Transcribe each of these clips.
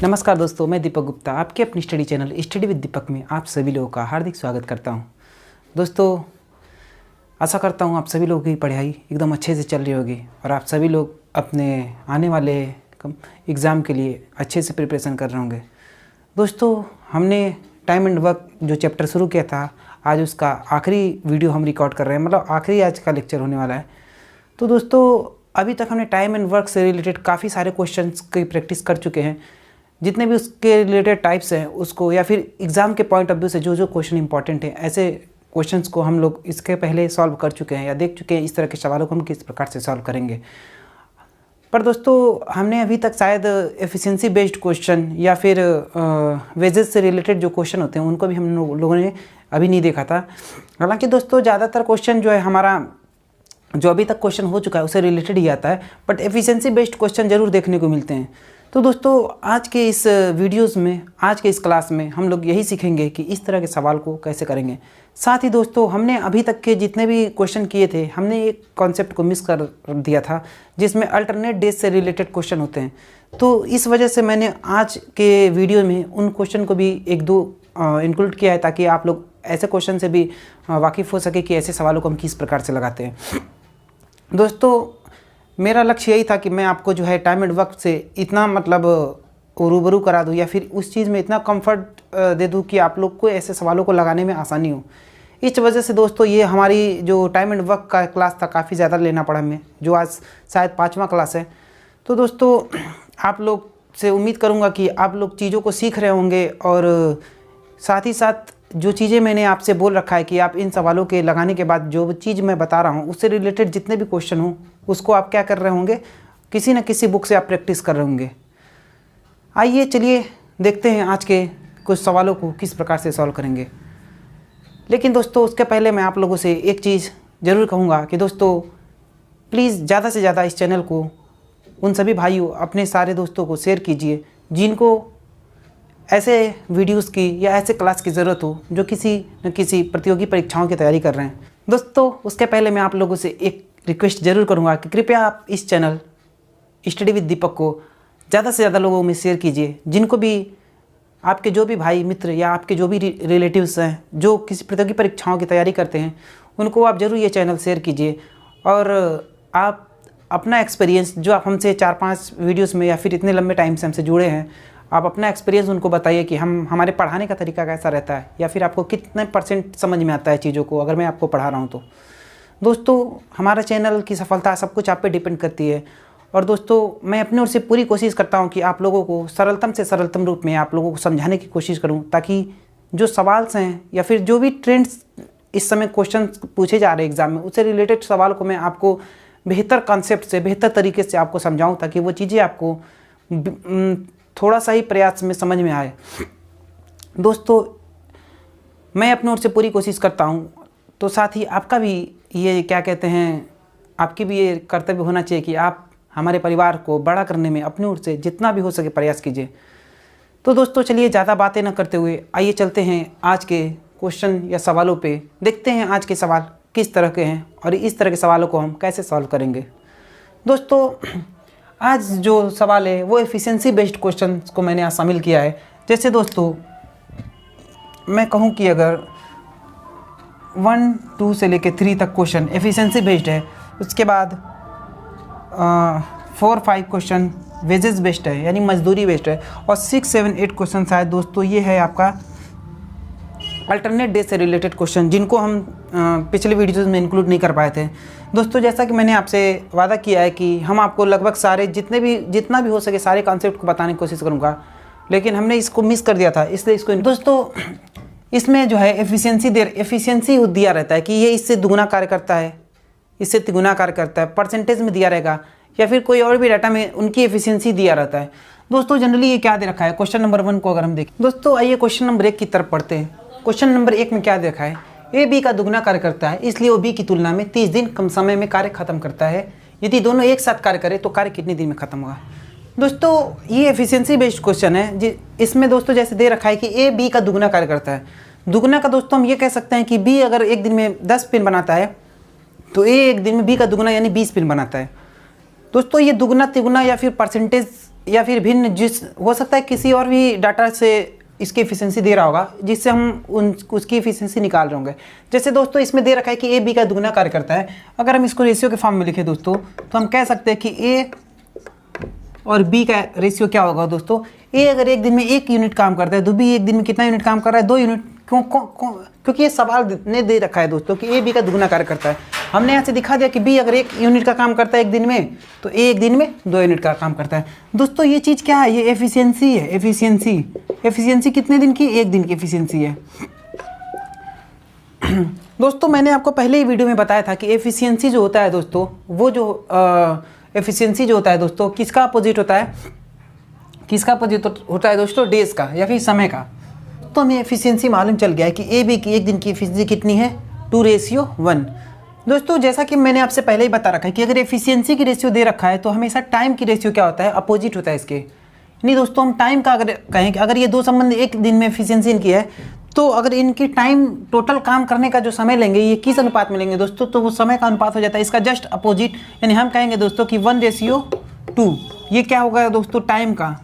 नमस्कार दोस्तों, मैं दीपक गुप्ता आपके अपनी स्टडी चैनल स्टडी विद दीपक में आप सभी लोगों का हार्दिक स्वागत करता हूं। दोस्तों, आशा करता हूं आप सभी लोगों की पढ़ाई एकदम अच्छे से चल रही होगी और आप सभी लोग अपने आने वाले एग्ज़ाम के लिए अच्छे से प्रिपरेशन कर रहे होंगे। दोस्तों, हमने टाइम एंड वर्क जो चैप्टर शुरू किया था, आज उसका आखिरी वीडियो हम रिकॉर्ड कर रहे हैं, मतलब आखिरी आज का लेक्चर होने वाला है। तो दोस्तों, अभी तक हमने टाइम एंड वर्क से रिलेटेड काफ़ी सारे क्वेश्चंस की प्रैक्टिस कर चुके हैं। जितने भी उसके रिलेटेड टाइप्स हैं उसको, या फिर एग्ज़ाम के पॉइंट ऑफ व्यू से जो जो क्वेश्चन इंपॉर्टेंट हैं, ऐसे क्वेश्चंस को हम लोग इसके पहले सॉल्व कर चुके हैं या देख चुके हैं। इस तरह के सवालों को हम किस प्रकार से सॉल्व करेंगे। पर दोस्तों, हमने अभी तक शायद एफिशिएंसी बेस्ड क्वेश्चन या फिर वेजेस से रिलेटेड जो क्वेश्चन होते हैं उनको भी हम लोगों ने अभी नहीं देखा था। हालांकि दोस्तों, ज़्यादातर क्वेश्चन जो है हमारा जो अभी तक क्वेश्चन हो चुका है उससे रिलेटेड ही आता है, बट एफिशिएंसी बेस्ड क्वेश्चन ज़रूर देखने को मिलते हैं। तो दोस्तों, आज के इस वीडियोस में, आज के इस क्लास में हम लोग यही सीखेंगे कि इस तरह के सवाल को कैसे करेंगे। साथ ही दोस्तों, हमने अभी तक के जितने भी क्वेश्चन किए थे, हमने एक कॉन्सेप्ट को मिस कर दिया था जिसमें अल्टरनेट डेज से रिलेटेड क्वेश्चन होते हैं। तो इस वजह से मैंने आज के वीडियो में उन क्वेश्चन को भी एक दो इंक्लूड किया है, ताकि आप लोग ऐसे क्वेश्चन से भी वाकिफ़ हो सके कि ऐसे सवालों को हम किस प्रकार से लगाते हैं। दोस्तों, मेरा लक्ष्य यही था कि मैं आपको जो है टाइम एंड वर्क से इतना मतलब रूबरू करा दूं, या फिर उस चीज़ में इतना कंफर्ट दे दूं कि आप लोग को ऐसे सवालों को लगाने में आसानी हो। इस वजह से दोस्तों, ये हमारी जो टाइम एंड वर्क का क्लास था काफ़ी ज़्यादा लेना पड़ा हमें, जो आज शायद 5वां क्लास है। तो दोस्तों, आप लोग से उम्मीद करूँगा कि आप लोग चीज़ों को सीख रहे होंगे, और साथ ही साथ जो चीज़ें मैंने आपसे बोल रखा है कि आप इन सवालों के लगाने के बाद जो चीज़ मैं बता रहा हूँ उससे रिलेटेड जितने भी क्वेश्चन हों उसको आप क्या कर रहे होंगे, किसी न किसी बुक से आप प्रैक्टिस कर रहे होंगे। आइए चलिए देखते हैं आज के कुछ सवालों को किस प्रकार से सॉल्व करेंगे। लेकिन दोस्तों, उसके पहले मैं आप लोगों से एक चीज़ ज़रूर कहूँगा कि दोस्तों, प्लीज़ ज़्यादा से ज़्यादा इस चैनल को उन सभी भाइयों, अपने सारे दोस्तों को शेयर कीजिए जिनको ऐसे वीडियोस की या ऐसे क्लास की ज़रूरत हो, जो किसी न किसी प्रतियोगी परीक्षाओं की तैयारी कर रहे हैं। दोस्तों, उसके पहले मैं आप लोगों से एक रिक्वेस्ट ज़रूर करूंगा कि कृपया आप इस चैनल स्टडी विद दीपक को ज़्यादा से ज़्यादा लोगों में शेयर कीजिए। जिनको भी, आपके जो भी भाई मित्र या आपके जो भी रिलेटिव्स हैं जो किसी प्रतियोगी परीक्षाओं की तैयारी करते हैं, उनको आप ज़रूर ये चैनल शेयर कीजिए। और आप अपना एक्सपीरियंस, जो आप हमसे 4-5 वीडियोज़ में या फिर इतने लंबे टाइम से हमसे जुड़े हैं, आप अपना एक्सपीरियंस उनको बताइए कि हमारे पढ़ाने का तरीका कैसा रहता है, या फिर आपको कितने % समझ में आता है चीज़ों को अगर मैं आपको पढ़ा रहा हूँ तो। दोस्तों, हमारा चैनल की सफलता सब कुछ आप पे डिपेंड करती है। और दोस्तों, मैं अपनी ओर से पूरी कोशिश करता हूँ कि आप लोगों को सरलतम से सरलतम रूप में आप लोगों को समझाने की कोशिश करूँ, ताकि जो सवाल हैं या फिर जो भी ट्रेंड्स इस समय क्वेश्चन पूछे जा रहे हैं एग्ज़ाम में, उससे रिलेटेड सवाल को मैं आपको बेहतर कॉन्सेप्ट से, बेहतर तरीके से आपको समझाऊँ, ताकि वो चीज़ें आपको थोड़ा सा ही प्रयास में समझ में आए। दोस्तों, मैं अपनी ओर से पूरी कोशिश करता हूँ, तो साथ ही आपका भी ये क्या कहते हैं, आपकी भी ये कर्तव्य होना चाहिए कि आप हमारे परिवार को बड़ा करने में अपनी ओर से जितना भी हो सके प्रयास कीजिए। तो दोस्तों, चलिए ज़्यादा बातें न करते हुए आइए चलते हैं आज के क्वेश्चन या सवालों पे। देखते हैं आज के सवाल किस तरह के हैं और इस तरह के सवालों को हम कैसे सॉल्व करेंगे। दोस्तों, आज जो सवाल है वो एफिशिएंसी बेस्ड क्वेश्चन को मैंने यहाँ शामिल किया है। जैसे दोस्तों, मैं कहूँ कि अगर 1, 2 से लेके 3 तक क्वेश्चन एफिशिएंसी बेस्ड है, उसके बाद 4, 5 क्वेश्चन वेजेस बेस्ड है, यानी मजदूरी बेस्ड है, और 6, 7, 8 क्वेश्चन शायद दोस्तों ये है आपका अल्टरनेट डेज से रिलेटेड क्वेश्चन, जिनको हम पिछले वीडियोज़ में इंक्लूड नहीं कर पाए थे। दोस्तों, जैसा कि मैंने आपसे वादा किया है कि हम आपको लगभग सारे जितना भी हो सके सारे कॉन्सेप्ट को बताने की कोशिश करूँगा, लेकिन हमने इसको मिस कर दिया था, इसलिए इसको दोस्तों, इसमें जो है एफिशिएंसी दिया रहता है कि ये इससे दुगुना कार्य करता है, इससे तिगुना कार्य करता है, परसेंटेज में दिया रहेगा, या फिर कोई और भी डाटा में उनकी एफिशिएंसी दिया रहता है। दोस्तों, जनरली ये क्या दे रखा है, क्वेश्चन नंबर 1 को अगर हम देखें दोस्तों, आइए क्वेश्चन नंबर 1 की तरफ पढ़ते हैं। क्वेश्चन नंबर 1 में क्या दे रखा है, ए बी का दुगना कार्य करता है, इसलिए वो बी की तुलना में 30 दिन कम समय में कार्य खत्म करता है। यदि दोनों एक साथ कार्य करें तो कार्य कितने दिन में खत्म होगा। दोस्तों, ये एफिशिएंसी बेस्ड क्वेश्चन है। इसमें दोस्तों जैसे दे रखा है कि ए बी का दुगना कार्य करता है। दुगना का दोस्तों हम ये कह सकते हैं कि बी अगर एक दिन में 10 पेन बनाता है, तो ए एक दिन में बी का दुगना यानी 20 पेन बनाता है। दोस्तों, ये दुगना तिगुना या फिर परसेंटेज या फिर भिन्न जिस हो सकता है किसी और भी डाटा से इसकी एफिशिएंसी दे रहा होगा जिससे हम उसकी एफिशिएंसी निकाल रहे होंगे। जैसे दोस्तों इसमें दे रखा है कि ए बी का दुगना कार्य करता है। अगर हम इसको रेशियो के फॉर्म में लिखें दोस्तों तो हम कह सकते हैं कि ए और बी का रेशियो क्या होगा दोस्तों। ए अगर एक दिन में 1 यूनिट काम करता है तो बी एक दिन में कितना यूनिट काम कर रहा है, 2 यूनिट। क्योंकि ये सवाल ने दे रखा है दोस्तों कि ए बी का दुगना कार्य करता है। हमने यहाँ से दिखा दिया कि बी अगर 1 यूनिट का काम करता है एक दिन में तो ए एक दिन में 2 यूनिट का काम करता है। दोस्तों ये चीज़ क्या है, ये एफिशिएंसी है। एफिशिएंसी कितने दिन की, 1 दिन की एफिशिएंसी है। दोस्तों मैंने आपको पहले ही वीडियो में बताया था कि एफिशिएंसी जो होता है दोस्तों, वो जो एफिशिएंसी जो होता है दोस्तों किसका अपोजिट होता है, किसका अपोजिट होता है दोस्तों, डेज का या फिर समय का। तो हमें एफिशिएंसी मालूम चल गया है कि ए बी की एक दिन की एफिशिएंसी कितनी है, 2:1। दोस्तों जैसा कि मैंने आपसे पहले ही बता रखा है कि अगर एफिशिएंसी की रेशियो दे रखा है तो हमेशा टाइम की रेशियो क्या होता है, अपोजिट होता है इसके। नहीं दोस्तों हम टाइम का अगर कहें कि अगर ये 2 संबंध एक दिन में एफिशिएंसी इनकी है तो अगर इनकी टाइम टोटल काम करने का जो समय लेंगे ये किस अनुपात में लेंगे दोस्तों, तो वो समय का अनुपात हो जाता है इसका जस्ट अपोजिट। यानी हम कहेंगे दोस्तों कि 1:2। ये क्या होगा दोस्तों, टाइम का।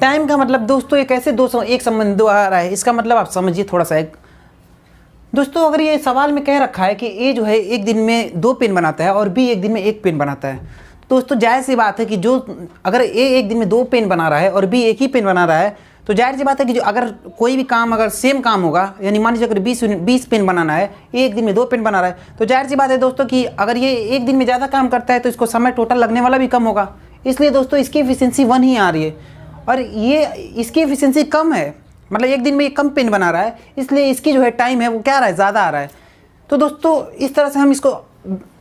टाइम का मतलब दोस्तों एक ऐसे एक संबंध दो आ रहा है, इसका मतलब आप समझिए थोड़ा सा एक। दोस्तों अगर ये सवाल में कह रखा है कि ए जो है एक दिन में 2 पेन बनाता है और बी एक दिन में 1 पेन बनाता है, दोस्तों जाहिर सी बात है कि जो अगर ए एक दिन में 2 पेन बना रहा है और बी 1 ही पेन बना रहा है तो जाहिर सी बात है कि जो अगर कोई भी काम अगर सेम काम होगा, यानी मान लीजिए अगर 20 पेन बनाना है, एक दिन में 2 पेन बना रहा है, तो जाहिर सी बात है दोस्तों कि अगर ये एक दिन में ज़्यादा काम करता है तो इसको समय टोटल लगने वाला भी कम होगा। इसलिए दोस्तों इसकी एफिशिएंसी 1 ही आ रही है और ये इसकी एफिशिएंसी कम है, मतलब एक दिन में ये कम पेन बना रहा है, इसलिए इसकी जो है टाइम है वो क्या आ रहा है, ज़्यादा आ रहा है। तो दोस्तों इस तरह से हम इसको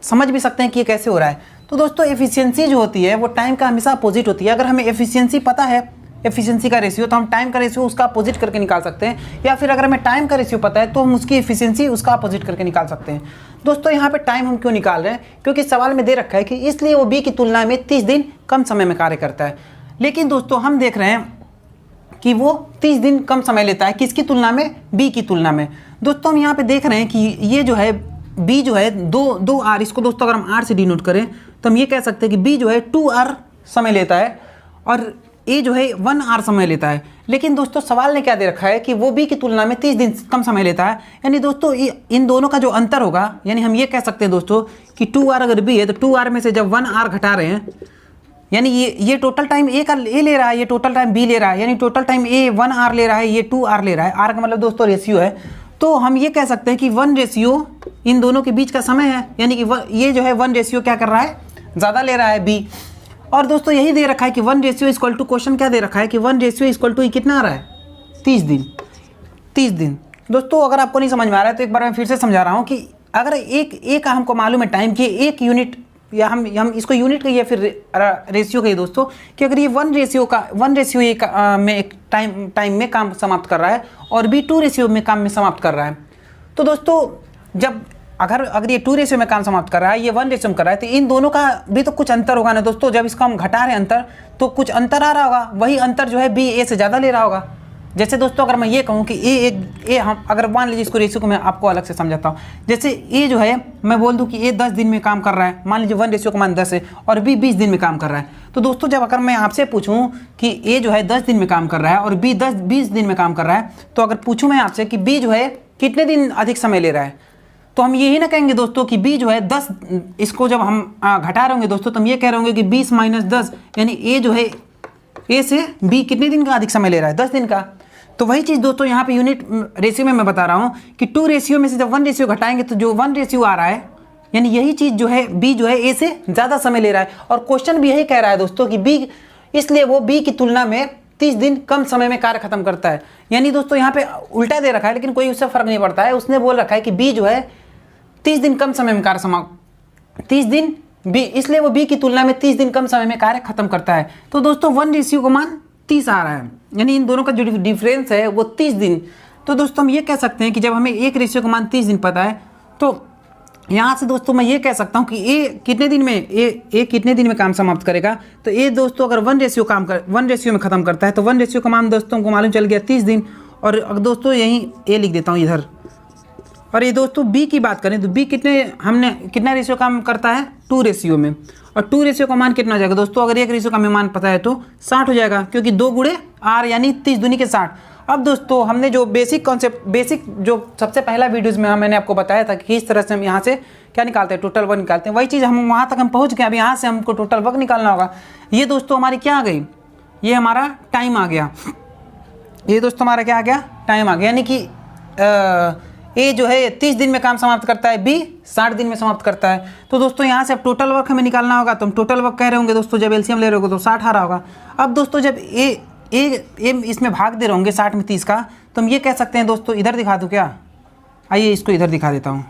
समझ भी सकते हैं कि ये कैसे हो रहा है। तो दोस्तों एफिशिएंसी जो होती है वो टाइम का हमेशा अपोजिट होती है। अगर हमें एफिशिएंसी पता है, एफिशिएंसी का रेशियो, तो हम टाइम का रेशियो उसका अपोजिट करके निकाल सकते हैं, या फिर अगर हमें टाइम का रेशियो पता है तो हम उसकी एफिशिएंसी उसका अपोजिट करके निकाल सकते हैं। दोस्तों यहाँ पे टाइम हम क्यों निकाल रहे हैं, क्योंकि सवाल में दे रखा है कि इसलिए वो बी की तुलना में 30 दिन कम समय में कार्य करता है। लेकिन दोस्तों हम देख रहे हैं कि वो 30 दिन कम समय लेता है, किसकी तुलना में, बी की तुलना में। दोस्तों हम यहाँ पे देख रहे हैं कि ये जो है बी जो है 2 आर, इसको दोस्तों अगर हम आर से डिनोट करें तो हम ये कह सकते हैं कि बी जो है 2 आर समय लेता है और ए जो है 1 आर समय लेता है। लेकिन दोस्तों सवाल ने क्या दे रखा है कि वो बी की तुलना में 30 दिन कम समय लेता है। यानी दोस्तों इन दोनों का जो अंतर होगा, यानी हम ये कह सकते हैं दोस्तों कि 2 आर अगर बी है तो 2 आर में से जब 1 आर घटा रहे हैं, यानी ये टोटल टाइम ए का ए ले रहा है, ये टोटल टाइम बी ले रहा है, यानी टोटल टाइम ए 1 आर ले रहा है, ये 2 आर ले रहा है। आर का मतलब दोस्तों रेशियो है। तो हम ये कह सकते हैं कि 1 इन दोनों के बीच का समय है, यानी कि ये जो है 1 क्या कर रहा है, ज़्यादा ले रहा है बी। और दोस्तों यही दे रखा है कि 1 क्वेश्चन क्या दे रखा है कि 1 कितना आ रहा है, 30 दिन। दोस्तों अगर आपको नहीं समझ में आ रहा है तो एक बार मैं फिर से समझा रहा हूँ कि अगर एक का हमको मालूम है टाइम की 1 यूनिट, या हम इसको यूनिट कहिए फिर रेशियो कहिए दोस्तों, कि अगर ये 1 में एक टाइम में काम समाप्त कर रहा है और बी 2 में काम में समाप्त कर रहा है, तो दोस्तों जब अगर ये 2 में काम समाप्त कर रहा है, ये 1 में कर रहा है, तो इन दोनों का भी तो कुछ अंतर होगा ना दोस्तों। जब इसको हम घटा रहे हैं अंतर, तो कुछ अंतर आ रहा होगा, वही अंतर जो है बी ए से ज़्यादा ले रहा होगा। जैसे दोस्तों अगर मैं ये कहूँ कि ए हम अगर मान लीजिए इसको रेशियो को मैं आपको अलग से समझाता हूँ। जैसे ए जो है मैं बोल दूँ कि ए 10 दिन में काम कर रहा है, मान लीजिए 1 का मान 10 है और बी 20 दिन में काम कर रहा है। तो दोस्तों जब अगर मैं आपसे पूछूं कि ए जो है 10 दिन में काम कर रहा है और बी 20 दिन में काम कर रहा है, तो अगर पूछूं मैं आपसे कि बी जो है कितने दिन अधिक समय ले रहा है, तो हम यही ना कहेंगे दोस्तों कि बी जो है 10, इसको जब हम घटा रहे होंगे दोस्तों तो हम ये कह रहे होंगे कि 20 - 10, यानी ए जो है ए से बी कितने दिन का अधिक समय ले रहा है, 10 दिन का। तो वही चीज़ दोस्तों यहाँ पे यूनिट रेशियो में मैं बता रहा हूँ कि 2 में से जब 1 घटाएंगे तो जो 1 आ रहा है, यानी यही चीज़ जो है बी जो है ए से ज़्यादा समय ले रहा है। और क्वेश्चन भी यही कह रहा है दोस्तों कि बी, इसलिए वो बी की तुलना में 30 दिन कम समय में कार्य खत्म करता है। यानी दोस्तों यहाँ पे उल्टा दे रखा है, लेकिन कोई उससे फर्क नहीं पड़ता है। उसने बोल रखा है कि बी जो है 30 दिन कम समय में कार्य समाप्त, 30 दिन बी, इसलिए वो बी की तुलना में 30 दिन कम समय में कार्य खत्म करता है। तो दोस्तों 1 का मान 30 आ रहा है, यानी इन दोनों का जो डिफरेंस है वो 30 दिन। तो दोस्तों हम ये कह सकते हैं कि जब हमें एक रेशियो का मान 30 दिन पता है, तो यहाँ से दोस्तों मैं ये कह सकता हूँ कि ए कितने दिन में काम समाप्त करेगा। तो ए दोस्तों अगर 1 में ख़त्म करता है तो 1 का मान दोस्तों को मालूम चल गया 30 दिन। और दोस्तों यहीं ए लिख देता हूँ इधर, और ये दोस्तों बी की बात करें तो बी कितना रेशियो काम करता है, 2 रेशियो में। और 2 रेशियो का मान कितना हो जाएगा दोस्तों, अगर 1 रेशियो का हमें मान पता है तो 60 हो जाएगा, क्योंकि 2 गुणे R यानी 30 दूनी के 60। अब दोस्तों हमने जो बेसिक कॉन्सेप्ट, बेसिक जो सबसे पहला वीडियोज़ में मैंने आपको बताया था कि किस तरह से हम यहाँ से क्या निकालते हैं, टोटल वर्क निकालते हैं, वही चीज़ हम वहाँ तक हम पहुँच गए। अब यहाँ से हमको टोटल वर्क निकालना होगा। ये दोस्तों हमारी क्या आ गई, ये हमारा टाइम आ गया। ये दोस्तों हमारा क्या आ गया, टाइम आ गया। यानी कि ए जो है 30 दिन में काम समाप्त करता है, बी 60 दिन में समाप्त करता है। तो दोस्तों यहाँ से अब टोटल वर्क हमें निकालना होगा, तो हम टोटल वर्क कह रहे होंगे दोस्तों, जब एलसीएम ले रहे होगे तो 60 आ रहा होगा। अब दोस्तों जब ए इसमें भाग दे रहे होंगे 60 में 30 का, तो हम ये कह सकते हैं दोस्तों, इधर दिखा दूँ क्या, आइए इसको इधर दिखा देता हूँ।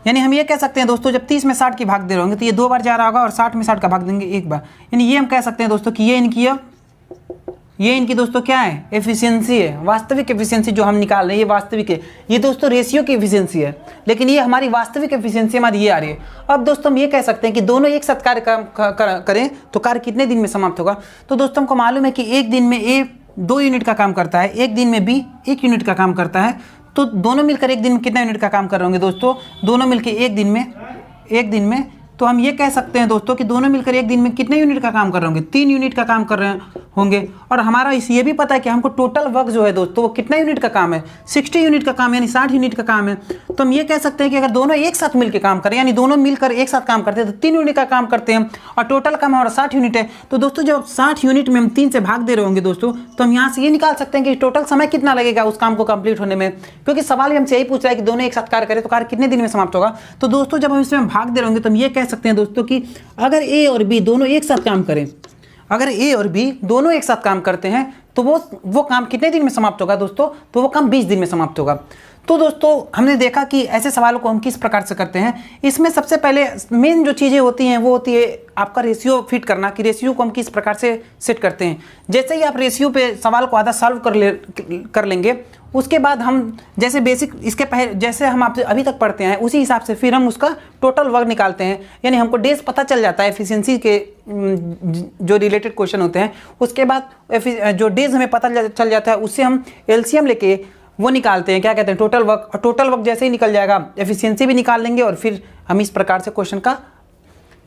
यानी हम ये कह सकते हैं दोस्तों, जब 30 में 60 की भाग दे रहे होंगे तो ये 2 बार जा रहा होगा और 60 में 60 का भाग देंगे 1 बार। यानी ये हम कह सकते हैं दोस्तों कि ये इनकी दोस्तों क्या है, एफिशिएंसी है, वास्तविक एफिशिएंसी जो हम निकाल रहे हैं ये वास्तविक है। ये दोस्तों रेशियो की एफिशिएंसी है, लेकिन ये हमारी वास्तविक एफिशिएंसी हमारी ये आ रही है। अब दोस्तों हम ये कह सकते हैं कि दोनों एक साथ कार्य करें तो कार्य कितने दिन में समाप्त होगा। तो दोस्तों हमको मालूम है कि एक दिन में ए 2 यूनिट का काम करता है, एक दिन में बी 1 यूनिट का काम करता है। तो दोनों मिलकर एक दिन में कितना यूनिट का काम कर रहे होंगे दोस्तों, दोनों मिलकर एक दिन में तो हम ये कह सकते हैं दोस्तों कि दोनों मिलकर एक दिन में कितने यूनिट का काम कर रहे होंगे, 3 यूनिट का काम कर रहे होंगे। और हमारा ये भी पता है कि हमको टोटल वर्क जो है दोस्तों वो कितना यूनिट का काम है, 60 यूनिट का काम, यानी 60 यूनिट का काम है। तो हम ये कह सकते हैं कि अगर दोनों एक साथ मिलकर काम करें, यानी दोनों मिलकर एक साथ काम करते हैं तो 3 यूनिट का काम करते हैं, और टोटल काम हमारा 60 यूनिट है। तो दोस्तों जब 60 यूनिट में हम 3 से भाग दे रहे होंगे दोस्तों, तो हम यहाँ से ये निकाल सकते हैं कि टोटल समय कितना लगेगा उस काम को कंप्लीट होने में, क्योंकि सवाल हमसे यही पूछ रहा है कि दोनों एक साथ कार्य करें तो कार्य कितने दिन में समाप्त होगा। तो दोस्तों जब हम इसमें भाग दे रहे होंगे तो हम ये कह सकते हैं दोस्तों कि अगर ए और बी दोनों एक साथ काम करें, अगर ए और बी दोनों एक साथ काम करते हैं तो वो काम कितने दिन में समाप्त होगा दोस्तों, तो वो काम 20 दिन में समाप्त होगा। तो दोस्तों हमने देखा कि ऐसे सवालों को हम किस प्रकार से करते हैं। इसमें सबसे पहले मेन जो चीज़ें होती हैं वो होती है आपका रेशियो फिट करना, कि रेशियो को हम किस प्रकार से सेट करते हैं। जैसे ही आप रेशियो पे सवाल को आधा सॉल्व कर लेंगे, उसके बाद हम जैसे बेसिक इसके पहले जैसे हम आपसे अभी तक पढ़ते हैं उसी हिसाब से फिर हम उसका टोटल वर्क निकालते हैं। यानी हमको डेज पता चल जाता है एफिशिएंसी के जो रिलेटेड क्वेश्चन होते हैं, उसके बाद जो डेज हमें पता चल जाता है उससे हम एलसीएम लेके वो निकालते हैं, क्या कहते हैं, टोटल वर्क। और टोटल वर्क जैसे ही निकल जाएगा एफिशिएंसी भी निकाल लेंगे, और फिर हम इस प्रकार से क्वेश्चन का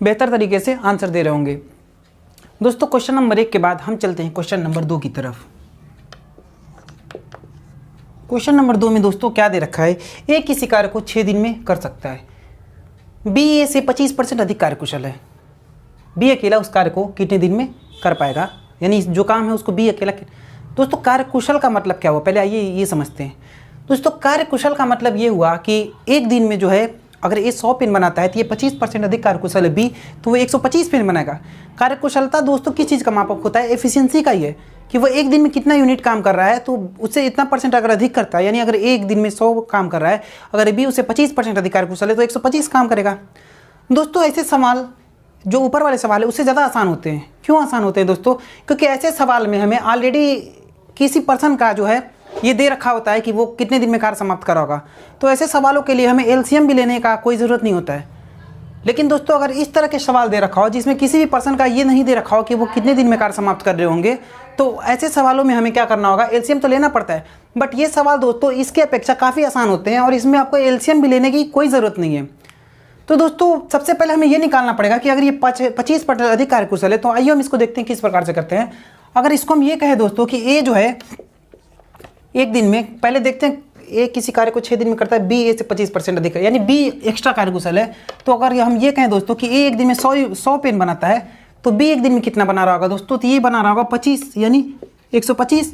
बेहतर तरीके से आंसर दे रहे होंगे। दोस्तों क्वेश्चन नंबर 1 के बाद हम चलते हैं क्वेश्चन नंबर 2 की तरफ। क्वेश्चन नंबर 2 में दोस्तों क्या दे रखा है, ए किसी कार्य को 6 दिन में कर सकता है, बी ए से 25% अधिक कार्यकुशल है। बी अकेला उस कार्य को कितने दिन में कर पाएगा, यानी जो काम है उसको बी अकेला। दोस्तों कार्यकुशल का मतलब क्या हुआ, पहले आइए ये समझते हैं। दोस्तों कार्यकुशल का मतलब ये हुआ कि एक दिन में जो है अगर ये 100 पेन बनाता है तो ये 25% अधिक कार्यकुशल है बी, तो वो 125 पेन बनाएगा। कार्यकुशलता दोस्तों किस चीज़ का मापक होता है, एफिशिएंसी का ही है, कि वो एक दिन में कितना यूनिट काम कर रहा है, तो उससे इतना परसेंट अगर अधिक करता है, यानी अगर एक दिन में 100 काम कर रहा है, अगर बी उससे 25% अधिक कार्यकुशल है तो 125 काम करेगा। दोस्तों ऐसे सवाल जो ऊपर वाले सवाल है उससे ज़्यादा आसान होते हैं। क्यों आसान होते हैं दोस्तों, क्योंकि ऐसे सवाल में हमें ऑलरेडी किसी पर्सन का जो है ये दे रखा होता है कि वो कितने दिन में कार्य समाप्त करा होगा। तो ऐसे सवालों के लिए हमें एलसीएम भी लेने का कोई ज़रूरत नहीं होता है। लेकिन दोस्तों अगर इस तरह के सवाल दे रखा हो जिसमें किसी भी पर्सन का ये नहीं दे रखा हो कि वो कितने दिन में कार्य समाप्त कर रहे होंगे, तो ऐसे सवालों में हमें क्या करना होगा, एलसीएम तो लेना पड़ता है। बट ये सवाल दोस्तों इसके अपेक्षा काफ़ी आसान होते हैं और इसमें आपको एलसीएम भी लेने की कोई ज़रूरत नहीं है। तो दोस्तों सबसे पहले हमें ये निकालना पड़ेगा कि अगर ये 25% अधिक कार्यकुशल है, तो आइए हम इसको देखते हैं किस प्रकार से करते हैं। अगर इसको हम ये कहें दोस्तों कि ए जो है एक दिन में, पहले देखते हैं ए किसी कार्य को 6 दिन में करता है, बी ए से 25% अधिक है, यानी बी एक्स्ट्रा कार्यकुशल है। तो अगर हम ये कहें दोस्तों कि ए एक दिन में 100 पेन बनाता है, तो बी एक दिन में कितना बना रहा होगा दोस्तों, तो ये बना रहा होगा 25 यानी 125।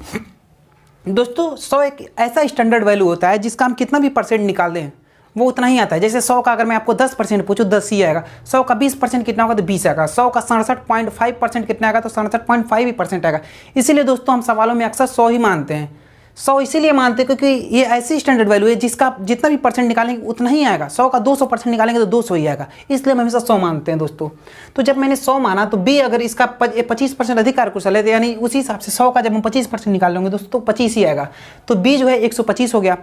दोस्तों 100 एक ऐसा स्टैंडर्ड वैल्यू होता है जिसका हम कितना भी परसेंट निकाल दें वो उतना ही आता है। जैसे 100 का अगर मैं आपको 10% पूछूँ 10 ही आएगा, 100 का 20% कितना होगा तो 20 आएगा, 100 का 67.5% कितना आएगा तो 67.5% आएगा। इसीलिए दोस्तों हम सवालों में अक्सर 100 ही मानते हैं। 100 इसीलिए मानते हैं क्योंकि ये ऐसी स्टैंडर्ड वैल्यू है जिसका जितना भी परसेंट निकालेंगे उतना ही आएगा। 100 का 200% निकालेंगे तो 200 ही आएगा, इसलिए हम हमेशा 100 मानते हैं दोस्तों। तो जब मैंने 100 माना तो बी अगर इसका 25% अधिक कार्यकुशल है, तो यानी उसी हिसाब से 100 का जब हम 25% निकाल लेंगे दोस्तों 25 ही आएगा, तो बी जो है 125 हो गया।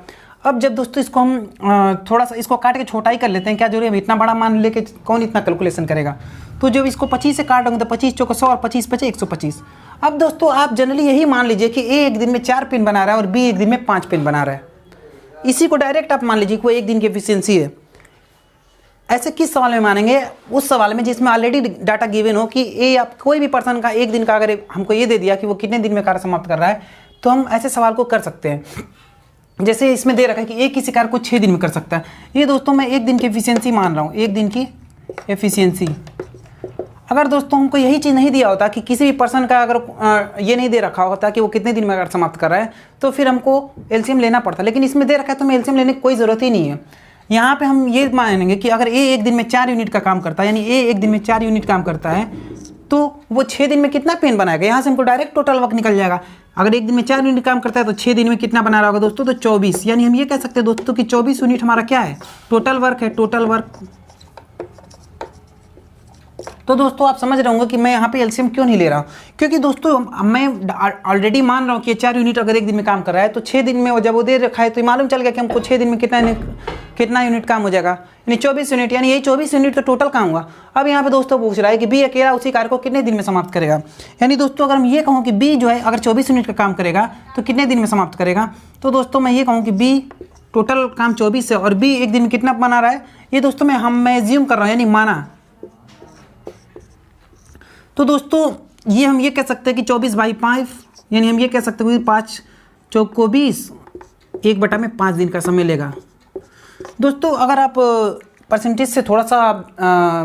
अब जब दोस्तों इसको हम थोड़ा सा इसको काट के छोटा ही कर लेते हैं, क्या जरूरी है इतना बड़ा मान लेके कौन इतना कैलकुलेशन करेगा। तो जब इसको 25 से काट होंगे तो 25 चौका 100 और 25 बचे 125। अब दोस्तों आप जनरली यही मान लीजिए कि ए एक दिन में 4 पेन बना रहा है और बी एक दिन में 5 पेन बना रहा है। इसी को डायरेक्ट आप मान लीजिए कि वो एक दिन की एफिशिएंसी है। ऐसे किस सवाल में मानेंगे? उस सवाल में जिसमें ऑलरेडी डाटा गिवन हो कि ए आप कोई भी पर्सन का एक दिन का अगर हमको ये दे दिया कि वो कितने दिन में कार्य समाप्त कर रहा है, तो हम ऐसे सवाल को कर सकते हैं। जैसे इसमें दे रखा है कि एक किसी कार्य को 6 दिन में कर सकता है। ये दोस्तों मैं एक दिन की एफिशिएंसी मान रहा हूँ, एक दिन की एफिशिएंसी। अगर दोस्तों हमको यही चीज़ नहीं दिया होता कि किसी भी पर्सन का अगर ये नहीं दे रखा होता कि वो कितने दिन में अगर समाप्त कर रहा है, तो फिर हमको एलसीएम लेना पड़ता। लेकिन इसमें दे रखा है तो हमें एलसीएम लेने की कोई ज़रूरत ही नहीं है। यहाँ पे हम ये मानेंगे कि अगर ए एक दिन में 4 यूनिट का काम करता है, यानी ए एक दिन में 4 यूनिट काम करता है, तो वो 6 दिन में कितना पेन बनाएगा? यहाँ से हमको डायरेक्ट टोटल वर्क निकल जाएगा। अगर एक दिन में 4 यूनिट काम करता है तो 6 दिन में कितना बना रहा होगा दोस्तों? तो 24। यानी हम ये कह सकते हैं दोस्तों कि 24 यूनिट हमारा क्या है? टोटल वर्क है, टोटल वर्क। तो दोस्तों आप समझ रहे होंगे कि मैं यहाँ पे एलसीएम क्यों नहीं ले रहा हूँ, क्योंकि दोस्तों मैं ऑलरेडी मान रहा हूँ कि 4 यूनिट अगर एक दिन में काम कर रहा है, तो 6 दिन में जब वो दे रखा है तो मालूम चल गया कि हमको 6 दिन में कितना यूनिट काम हो जाएगा, यानी 24 यूनिट। यानी यही 24 यूनिट तो टोटल काम हुआ। अब यहाँ पे दोस्तों पूछ रहा है कि बी अकेला उसी कार्य को कितने दिन में समाप्त करेगा। यानी दोस्तों अगर मैं ये कहूँ कि बी जो है अगर 24 यूनिट का काम करेगा तो कितने दिन में समाप्त करेगा, तो दोस्तों मैं ये कहूँ कि बी टोटल काम 24 है और बी एक दिन में कितना बना रहा है, ये दोस्तों मैं एज्यूम कर रहा हूँ, यानी माना। तो दोस्तों ये हम ये कह सकते हैं कि 24/5, यानी हम ये कह सकते हैं कि 5 चौको 20, 1/5 दिन का समय लेगा। दोस्तों अगर आप परसेंटेज से थोड़ा सा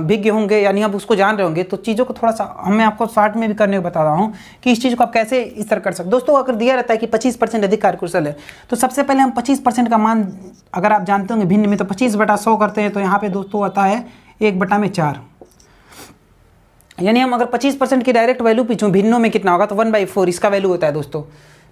विज्ञ होंगे, यानी आप उसको जान रहे होंगे, तो चीज़ों को थोड़ा सा मैं आपको शॉर्ट में भी करने को बता रहा हूँ कि इस चीज़ को आप कैसे इस तरह कर सकते। दोस्तों अगर दिया रहता है कि 25% अधिक कार्यकुशल है, तो सबसे पहले हम 25% का मान अगर आप जानते होंगे भिन्न में, तो 25/100 करते हैं, तो यहाँ पे दोस्तों आता है 1/4। यानी हम अगर 25% की डायरेक्ट वैल्यू पूछूं भिन्नों में कितना होगा, तो 1/4 इसका वैल्यू होता है दोस्तों।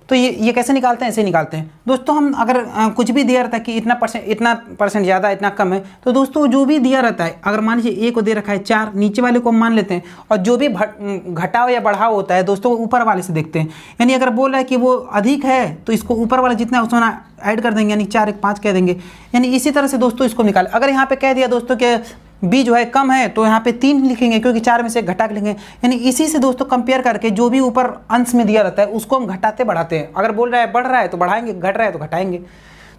तो ये कैसे निकालते हैं? ऐसे निकालते हैं दोस्तों। हम अगर कुछ भी दिया रहता है कि इतना परसेंट ज़्यादा इतना कम है, तो दोस्तों जो भी दिया रहता है, अगर मान लीजिए ए को दे रखा है 4, नीचे वाले को हम मान लेते हैं, और जो भी घटाव या बढ़ाव होता है दोस्तों ऊपर वाले से देखते हैं। यानी अगर बोल रहा है कि वो अधिक है तो इसको ऊपर वाला जितना है उसमें ऐड कर देंगे, यानी 4 1 5 कह देंगे। यानी इसी तरह से दोस्तों इसको निकालें। अगर यहाँ पे कह दिया दोस्तों कि बी जो है कम है, तो यहाँ पे 3 लिखेंगे, क्योंकि 4 में से एक घटा के लिखेंगे। यानी इसी से दोस्तों कंपेयर करके जो भी ऊपर अंश में दिया रहता है उसको हम घटाते बढ़ाते हैं। अगर बोल रहा है बढ़ रहा है तो बढ़ाएंगे, घट रहा है तो घटाएंगे।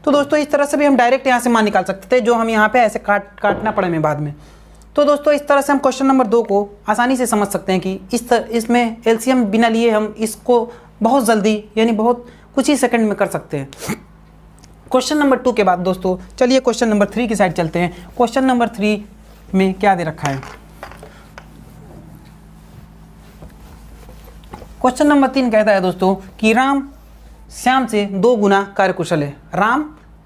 तो दोस्तों इस तरह से भी हम डायरेक्ट यहाँ से मान निकाल सकते थे, जो हम यहाँ पे ऐसे काटना पड़े हमें बाद में। तो दोस्तों इस तरह से हम क्वेश्चन नंबर 2 को आसानी से समझ सकते हैं कि इसमें एलसीएम बिना लिए हम इसको बहुत जल्दी, यानी बहुत कुछ ही सेकंड में कर सकते हैं। क्वेश्चन नंबर 2 के बाद दोस्तों चलिए क्वेश्चन नंबर 3 की साइड चलते हैं। क्वेश्चन नंबर 3 में क्या दे रखा है? क्वेश्चन नंबर 3 कहता है दोस्तों कि राम श्याम से 2 गुना कार्यकुशल है।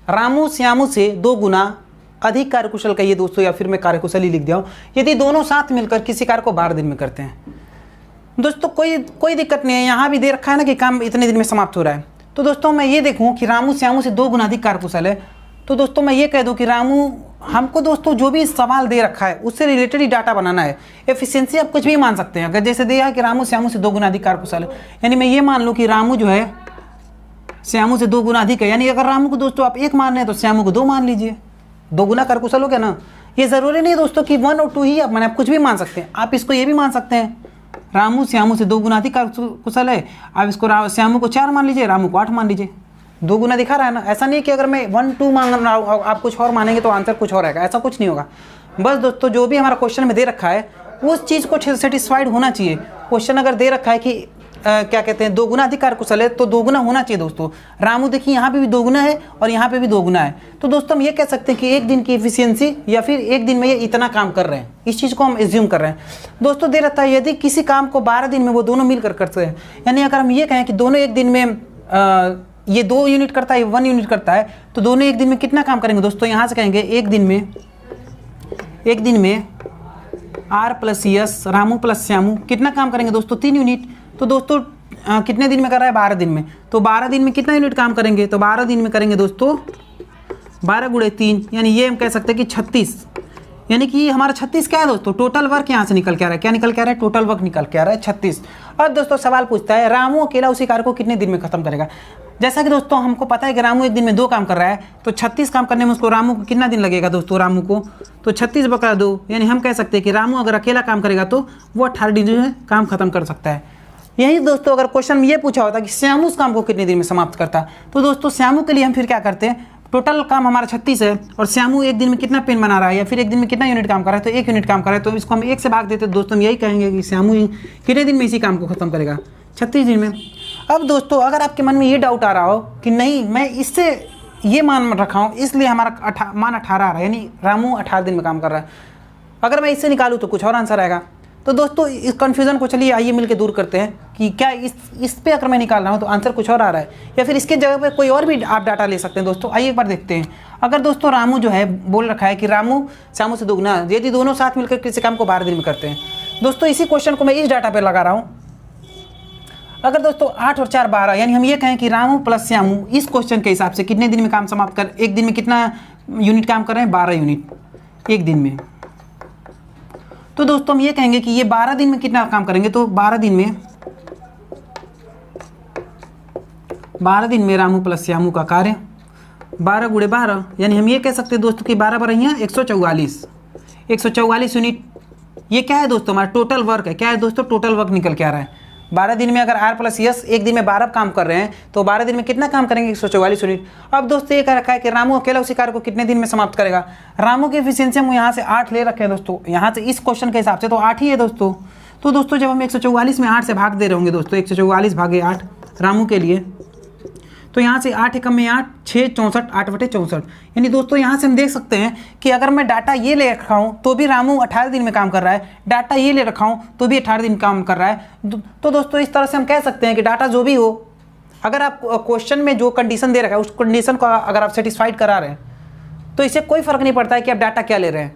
रामू श्यामू से 2 गुना अधिक कार्यकुशल का, ये दोस्तों या फिर मैं कार्यकुशल ही लिख दिया हूँ, यदि दोनों साथ मिलकर किसी कार्य को 12 दिन में करते हैं। दोस्तों कोई दिक्कत नहीं है, यहाँ भी दे रखा है ना कि काम इतने दिन में समाप्त हो रहा है। तो दोस्तों मैं ये देखूँ कि रामू श्यामू से 2 गुना अधिक कार्यकुशल है, तो दोस्तों मैं ये कह दूँ कि रामू, हमको दोस्तों जो भी सवाल दे रखा है उससे रिलेटेड ही डाटा बनाना है। एफिशिएंसी आप कुछ भी मान सकते हैं। अगर जैसे दिया है कि रामू श्यामू से 2 गुना अधिक कार्यकुशल है, यानी मैं ये मान लूँ कि रामू जो है श्यामू से 2 गुना अधिक है। यानी अगर रामू को दोस्तों आप 1 मान रहे हैं तो श्यामू को 2 मान लीजिए, 2 गुना कार्यकुशल हो गया ना। ये ज़रूरी नहीं दोस्तों कि 1 और 2 ही आप माने, आप कुछ भी मान सकते हैं। आप इसको ये भी मान सकते हैं रामू श्यामू से 2 गुना अधिक कार्यकुशल है, आप इसको श्यामू को 4 मान लीजिए, रामू को 8 मान लीजिए। 2 गुना दिखा रहा है ना। ऐसा नहीं कि अगर मैं 1 2 मान रहा हूँ आप कुछ और मानेंगे तो आंसर कुछ और आएगा, ऐसा कुछ नहीं होगा। बस दोस्तों जो भी हमारा क्वेश्चन में दे रखा है उस चीज़ को सेटिस्फाइड होना चाहिए। क्वेश्चन अगर दे रखा है कि क्या कहते हैं 2 गुना अधिक कार्यकुशल है, तो 2 गुना होना चाहिए दोस्तों। रामू देखिए यहाँ पे भी 2 गुना है और यहाँ पे भी 2 गुना है। तो दोस्तों हम ये कह सकते हैं कि एक दिन की एफिशिएंसी या फिर एक दिन में ये इतना काम कर रहे हैं, इस चीज़ को हम एज्यूम कर रहे हैं। दोस्तों दे रहता है यदि किसी काम को 12 दिन में वो दोनों मिलकर करते हैं, यानी अगर हम ये कहें कि दोनों एक दिन में ये 2 यूनिट करता है, 1 यूनिट करता है, तो दोनों एक दिन में कितना काम करेंगे दोस्तों? यहाँ से कहेंगे एक दिन में R plus S, Ramu plus Shyamu कितना काम करेंगे दोस्तों? 3 यूनिट। तो दोस्तों कितने दिन में कर रहा है? 12 दिन में। तो 12 दिन में कितना यूनिट काम करेंगे? तो 12 दिन में करेंगे दोस्तों 12 गुणे 3, यानी ये हम कह सकते हैं कि 36। यानी कि हमारा 36 क्या है दोस्तों? टोटल वर्क यहाँ से निकल के आ रहा है। क्या निकल के आ रहा है? टोटल वर्क निकल के आ रहा है 36। और दोस्तों सवाल पूछता है रामू अकेला उसी कार्य को कितने दिन में खत्म करेगा। जैसा कि दोस्तों हमको पता है कि रामू एक दिन में 2 काम कर रहा है, तो 36 काम करने में उसको रामू को कितना दिन लगेगा दोस्तों? रामू को तो 36 बटा 2, यानी हम कह सकते हैं कि रामू अगर अकेला काम करेगा तो वो 18 दिन में काम खत्म कर सकता है। यही दोस्तों अगर क्वेश्चन में ये पूछा होता कि श्यामू उस काम को कितने दिन में समाप्त करता, तो दोस्तों श्यामू के लिए हम फिर क्या करते हैं? टोटल काम हमारा 36 है और श्यामू एक दिन में कितना पेन बना रहा है या फिर एक दिन में कितना यूनिट काम कर रहा है, तो 1 यूनिट काम कर रहा है, तो इसको हम 1 से भाग देते हैं। दोस्तों हम यही कहेंगे कि श्यामू कितने दिन में इसी काम को खत्म करेगा, 36 दिन में। अब दोस्तों अगर आपके मन में ये डाउट आ रहा हो कि नहीं मैं इससे ये मान रखा हूँ इसलिए हमारा मान 18 आ रहा है, यानी रामू 18 दिन में काम कर रहा है, अगर मैं इससे निकालूँ तो कुछ और आंसर आएगा। तो दोस्तों इस कन्फ्यूज़न को चलिए आइए मिलकर दूर करते हैं कि क्या इस पे अगर मैं निकाल रहा हूँ तो आंसर कुछ और आ रहा है या फिर इसके जगह पे कोई और भी आप डाटा ले सकते हैं। दोस्तों आइए एक बार देखते हैं। अगर दोस्तों रामू जो है बोल रखा है कि रामू श्यामू से दुगना, यदि दोनों साथ मिलकर किसी काम को 12 दिन में करते हैं, दोस्तों इसी क्वेश्चन को मैं इस डाटा पर लगा रहा हूँ। अगर दोस्तों 8 और 4 12, यानी हम ये कहें कि रामू प्लस श्यामू इस क्वेश्चन के हिसाब से कितने दिन में काम समाप्त कर, एक दिन में कितना यूनिट काम कर रहे हैं, 12 यूनिट एक दिन में। तो दोस्तों हम ये कहेंगे कि ये 12 दिन में कितना काम करेंगे, तो 12 दिन में रामू प्लस श्यामू का कार्य 12 गुणे 12, यानी हम ये कह सकते हैं दोस्तों कि 12 बरहियाँ 144 यूनिट। ये क्या है दोस्तों, हमारा टोटल वर्क है। क्या है दोस्तों, टोटल वर्क निकल के आ रहा है। 12 दिन में अगर R प्लस यस एक दिन में 12 काम कर रहे हैं तो 12 दिन में कितना काम करेंगे, 144 यूनिट। अब दोस्तों ये कह रखा है कि रामू अकेला उसी कार्य को कितने दिन में समाप्त करेगा। रामू की एफिशिएंसी हम यहाँ से 8 ले रखे हैं दोस्तों, यहाँ से इस क्वेश्चन के हिसाब से तो 8 ही है दोस्तों। तो दोस्तों जब हम 144 में 8 से भाग दे रहे होंगे दोस्तों, 144 भागे 8 रामू के लिए, तो यहाँ से 8 एकम में 8 6 64 8/64, यानी दोस्तों यहाँ से हम देख सकते हैं कि अगर मैं डाटा ये ले रखा हूँ तो भी रामू 18 दिन में काम कर रहा है, डाटा ये ले रखा हूँ तो भी 18 दिन काम कर रहा है। तो दोस्तों इस तरह से हम कह सकते हैं कि डाटा जो भी हो, अगर आप क्वेश्चन में जो कंडीशन दे रखा है उस कंडीशन को अगर आप सेटिस्फाइड करा रहे हैं तो इससे कोई फ़र्क नहीं पड़ता है कि आप डाटा क्या ले रहे हैं,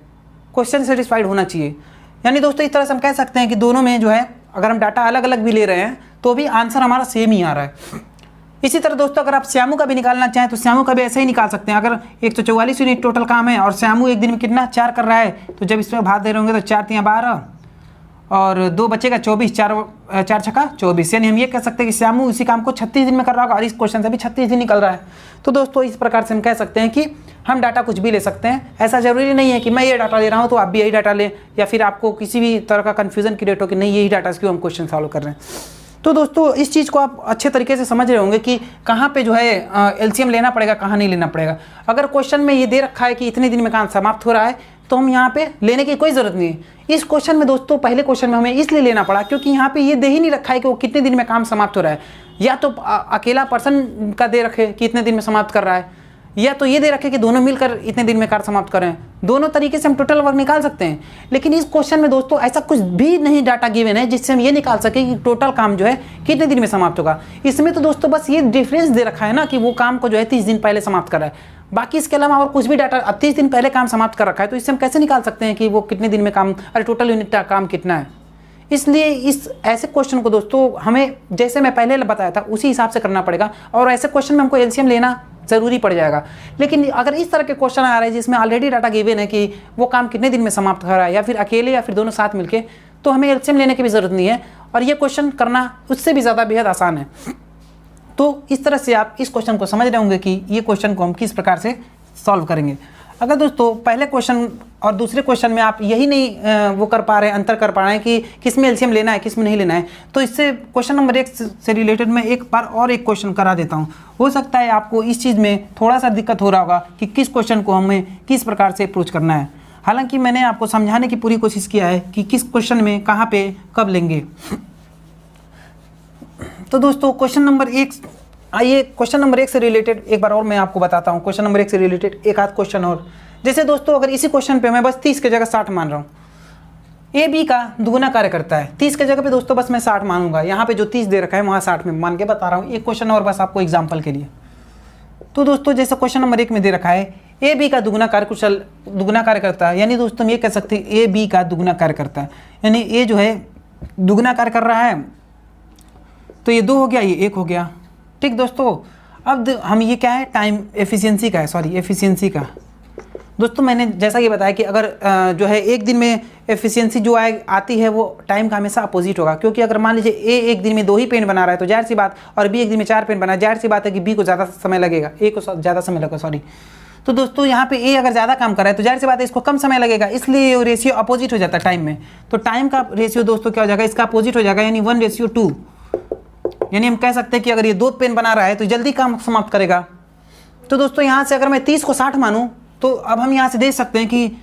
क्वेश्चन सेटिस्फाइड होना चाहिए। यानी दोस्तों इस तरह से हम कह सकते हैं कि दोनों में जो है अगर हम डाटा अलग अलग भी ले रहे हैं तो भी आंसर हमारा सेम ही आ रहा है। इसी तरह दोस्तों अगर आप श्यामू का भी निकालना चाहें तो श्यामू का भी ऐसे ही निकाल सकते हैं। अगर 144 यूनिट टोटल काम है और श्यामू एक दिन में कितना 4 कर रहा है, तो जब इसमें भाग दे रहे होंगे तो 4 3 12 और 2 बचेगा 24, 4 छक्का 24, यानी हम ये कह सकते हैं कि श्यामू इसी काम को 36 दिन में कर रहा होगा और इस क्वेश्चन से भी 36 दिन निकल रहा है। तो दोस्तों इस प्रकार से हम कह सकते हैं कि हम डाटा कुछ भी ले सकते हैं। ऐसा जरूरी नहीं है कि मैं ये डाटा ले रहा हूँ तो आप भी यही डाटा लें या फिर आपको किसी भी तरह का कन्फ्यूजन क्रिएट हो कि नहीं यही डाटा से क्यों हम क्वेश्चन सॉल्व कर रहे हैं। तो दोस्तों इस चीज़ को आप अच्छे तरीके से समझ रहे होंगे कि कहाँ पे जो है एलसीएम लेना पड़ेगा, कहाँ नहीं लेना पड़ेगा। अगर क्वेश्चन में ये दे रखा है कि इतने दिन में काम समाप्त हो रहा है तो हम यहाँ पे लेने की कोई ज़रूरत नहीं है। इस क्वेश्चन में दोस्तों पहले क्वेश्चन में हमें इसलिए लेना पड़ा क्योंकि यहाँ पे ये दे ही नहीं रखा है कि वो कितने दिन में काम समाप्त हो रहा है, या तो अकेला पर्सन का दे रखे कि इतने दिन में समाप्त कर रहा है, या तो ये दे रखे कि दोनों मिलकर इतने दिन में कार्य समाप्त करें। दोनों तरीके से हम टोटल वर्क निकाल सकते हैं। लेकिन इस क्वेश्चन में दोस्तों ऐसा कुछ भी नहीं डाटा गिवन है जिससे हम ये निकाल सके कि टोटल काम जो है कितने दिन में समाप्त होगा। इसमें तो दोस्तों बस ये डिफरेंस दे रखा है ना कि वो काम को जो है 30 दिन पहले समाप्त कर रहा है, बाकी इसके अलावा और कुछ भी डाटा 30 दिन पहले काम समाप्त कर रखा है। तो इससे हम कैसे निकाल सकते हैं कि वो कितने दिन में काम, अरे टोटल यूनिट का काम कितना है। इसलिए इस ऐसे क्वेश्चन को दोस्तों हमें जैसे मैं पहले बताया था उसी हिसाब से करना पड़ेगा और ऐसे क्वेश्चन में हमको एलसीएम लेना ज़रूरी पड़ जाएगा। लेकिन अगर इस तरह के क्वेश्चन आ रहे हैं जिसमें ऑलरेडी डाटा गिवन है कि वो काम कितने दिन में समाप्त कर रहा है या फिर अकेले या फिर दोनों साथ मिलके, तो हमें एलसीएम लेने की भी ज़रूरत नहीं है और ये क्वेश्चन करना उससे भी ज़्यादा बेहद आसान है। तो इस तरह से आप इस क्वेश्चन को समझ रहे होंगे कि ये क्वेश्चन को हम किस प्रकार से सॉल्व करेंगे। अगर दोस्तों पहले क्वेश्चन और दूसरे क्वेश्चन में आप यही नहीं वो कर पा रहे हैं, अंतर कर पा रहे हैं कि किस में एलसीएम लेना है किस में नहीं लेना है, तो इससे क्वेश्चन नंबर 1 से रिलेटेड मैं एक बार और एक क्वेश्चन करा देता हूं। हो सकता है आपको इस चीज़ में थोड़ा सा दिक्कत हो रहा होगा कि किस क्वेश्चन को हमें किस प्रकार से अप्रोच करना है। हालांकि मैंने आपको समझाने की पूरी कोशिश किया है कि किस क्वेश्चन में कहाँ पे कब लेंगे। तो दोस्तों क्वेश्चन नंबर 1, आइए क्वेश्चन नंबर 1 से रिलेटेड एक बार और मैं आपको बताता हूँ। क्वेश्चन नंबर 1 से रिलेटेड एक आध क्वेश्चन और, जैसे दोस्तों अगर इसी क्वेश्चन पे मैं बस 30 की जगह 60 मान रहा हूँ, ए बी का दुगुना कार्य करता है, 30 की जगह पे दोस्तों बस मैं 60 मानूंगा। यहाँ पे जो 30 दे रखा है वहाँ 60 में मान के बता रहा हूँ। एक क्वेश्चन और बस आपको एग्जाम्पल के लिए। तो दोस्तों जैसे क्वेश्चन नंबर 1 में दे रखा है ए बी का दुगुना कार्य करता है, यानी दोस्तों हम ये कह सकते हैं ए बी का दुगुना कार्य करता है, यानी ए जो है दुगुना कार्य कर रहा है तो ये 2 हो गया, ये 1 हो गया। ठीक दोस्तों, अब हम ये क्या है टाइम एफिशिएंसी का है, सॉरी एफिशिएंसी का। दोस्तों मैंने जैसा कि बताया कि अगर जो है एक दिन में एफिशिएंसी जो आती है वो टाइम का हमेशा अपोजिट होगा, क्योंकि अगर मान लीजिए ए एक दिन में 2 ही पेन बना रहा है तो जाहिर सी बात, और बी एक दिन में 4 पेन बना है, जाहिर सी बात है कि बी को ज़्यादा समय लगेगा, ए को ज़्यादा समय लगेगा, सॉरी। तो दोस्तों यहाँ पे ए अगर ज़्यादा काम कर रहा है तो जाहिर सी बात है इसको कम समय लगेगा, इसलिए रेशियो अपोजिट हो जाता है टाइम में। तो टाइम का रेशियो दोस्तों क्या हो जाएगा, इसका अपोजिट हो जाएगा, यानी 1:2। यानी हम कह सकते हैं कि अगर ये 2 पेन बना रहा है तो जल्दी काम समाप्त करेगा, तो दोस्तों यहाँ से अगर मैं 30 को 60 मानूँ तो अब हम यहाँ से देख सकते हैं कि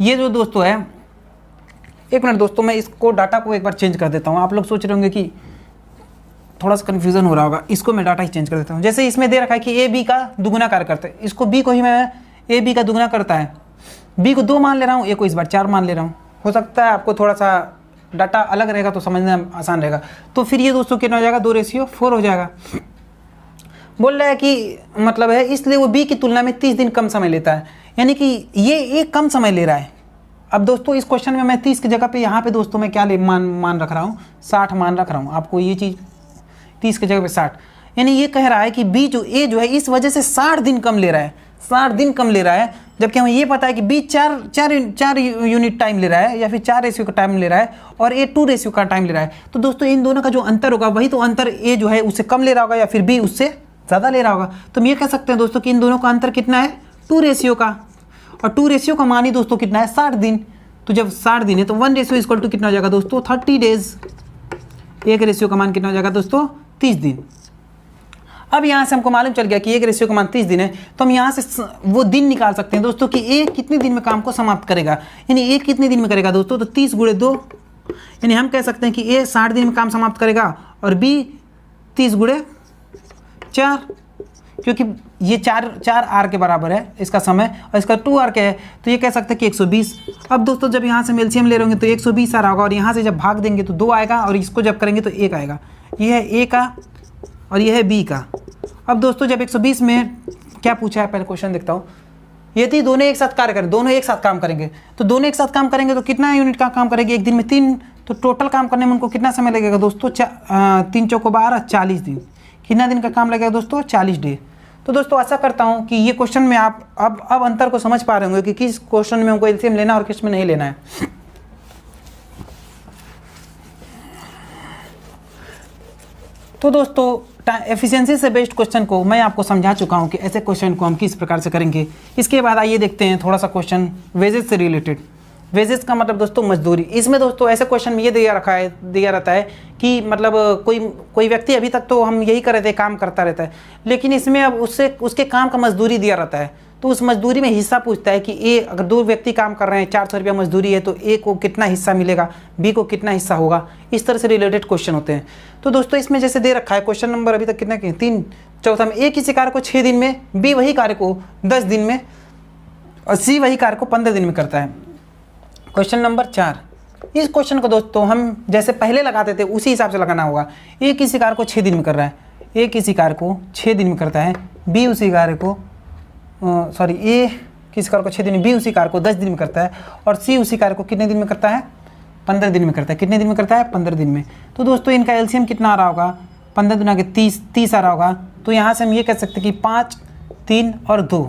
ये जो दोस्तों है, एक मिनट दोस्तों मैं इसको डाटा को एक बार चेंज कर देता हूँ। आप लोग सोच रहे होंगे कि थोड़ा सा कन्फ्यूज़न हो रहा होगा, इसको मैं डाटा ही चेंज कर देता हूँ। जैसे इसमें दे रखा है कि ए बी का दुगुना कार्य करता है, इसको बी को ही मैं ए बी का दुगुना करता है, बी को 2 मान ले रहा हूँ, ए को इस बार 4 मान ले रहा हूँ। हो सकता है आपको थोड़ा सा डाटा अलग रहेगा तो समझना आसान रहेगा। तो फिर ये दोस्तों कितना हो जाएगा, 2:4 हो जाएगा। बोल रहा है कि मतलब है इसलिए वो बी की तुलना में 30 दिन कम समय लेता है, यानी कि ये एक कम समय ले रहा है। अब दोस्तों इस क्वेश्चन में मैं 30 की जगह पे यहाँ पे दोस्तों मैं क्या मान रख रहा हूँ, 60 मान रख रहा हूँ। आपको ये चीज़ 30 की जगह पे 60, यानी ये कह रहा है कि बी जो ए जो है इस वजह से 60 दिन कम ले रहा है, 60 दिन कम ले रहा है। जबकि हमें ये पता है कि बी 4 यूनिट टाइम ले रहा है या फिर 4 रेशियो का टाइम ले रहा है और ए 2 रेशियो का टाइम ले रहा है। तो दोस्तों इन दोनों का जो अंतर होगा वही तो अंतर ए जो है उससे कम ले रहा होगा या फिर बी उससे ज़्यादा ले रहा होगा। तो हम ये कह सकते हैं दोस्तों कि इन दोनों का अंतर कितना है, 2 रेशियो का। और 2 रेशियो का मान ही दोस्तों कितना है, 60 दिन। तो जब 60 दिन है तो 1 रेशियो इक्वल टू कितना हो जाएगा दोस्तों, 30 डेज। एक रेशियो का मान कितना हो जाएगा दोस्तों, 30 दिन। अब यहाँ से हमको मालूम चल गया कि एक रेशियो का मान 30 दिन है, तो हम यहाँ से वो दिन निकाल सकते हैं दोस्तों कि ए कितने दिन में काम को समाप्त करेगा। यानी ए कितने दिन में करेगा दोस्तों, तो 30 × 2, यानी हम कह सकते हैं कि ए 60 दिन में काम समाप्त करेगा और बी 30 × 4, क्योंकि ये 4 आर के बराबर है इसका समय और इसका 2 आर के है, तो ये कह सकते हैं कि 120। अब दोस्तों जब यहाँ से हम एलसीएम ले रहे होंगे तो 120 आ रहा होगा और यहाँ से जब भाग देंगे तो 2 आएगा और इसको जब करेंगे तो 1 आएगा। ये है ए का और ये है बी का। अब दोस्तों जब 120 में क्या पूछा है, पहले क्वेश्चन देखता हूँ। यदि दोनों एक साथ कार्य करें, दोनों एक साथ काम करेंगे, तो दोनों एक साथ काम करेंगे तो कितना यूनिट का काम करेंगे, एक दिन में 3, तो टोटल काम करने में उनको कितना समय लगेगा दोस्तों, 3 चौको 12, 40 दिन। कितना दिन का काम लगेगा दोस्तों, 40 डे। तो दोस्तों आशा करता हूँ कि ये क्वेश्चन में आप अब अंतर को समझ पा रहे होंगे कि किस क्वेश्चन में हमको एलसीएम लेना और किस में नहीं लेना है। तो दोस्तों एफिशिएंसी से बेस्ड क्वेश्चन को मैं आपको समझा चुका हूँ कि ऐसे क्वेश्चन को हम किस प्रकार से करेंगे। इसके बाद आइए देखते हैं थोड़ा सा क्वेश्चन वेजेस से रिलेटेड। वेजेस का मतलब दोस्तों मजदूरी। इसमें दोस्तों ऐसे क्वेश्चन में ये दिया रहता है कि मतलब कोई व्यक्ति अभी तक तो हम यही कर रहे थे, काम करता रहता है, लेकिन इसमें अब उसके काम का मजदूरी दिया रहता है। तो उस मजदूरी में हिस्सा पूछता है कि ए अगर 2 व्यक्ति काम कर रहे हैं, 400 रुपया मजदूरी है, तो ए को कितना हिस्सा मिलेगा, बी को कितना हिस्सा होगा। इस तरह से रिलेटेड क्वेश्चन होते हैं। तो दोस्तों इसमें जैसे दे रखा है क्वेश्चन नंबर अभी तक कितना के 3, चौथा में ए किसी कार्य को 6 दिन में, बी वही कार्य को 10 दिन में और सी वही कार्य को 15 दिन में करता है। क्वेश्चन नंबर 4, इस क्वेश्चन को दोस्तों हम जैसे पहले लगाते थे उसी हिसाब से लगाना होगा। ए किसी कार्य को 6 दिन में कर रहा है, ए किसी कार्य को 6 दिन में करता है, बी उसी कार्य को ए किसी कार्य को 6 दिन में, बी उसी कार्य को 10 दिन में करता है और सी उसी कार्य को कितने दिन में करता है, 15 दिन में करता है। कितने दिन में करता है, 15 दिन में। तो दोस्तों इनका एलसीएम कितना आ रहा होगा, 15 दूना के 30 आ रहा होगा। तो यहाँ से हम ये कह सकते हैं कि 5, 3 और 2।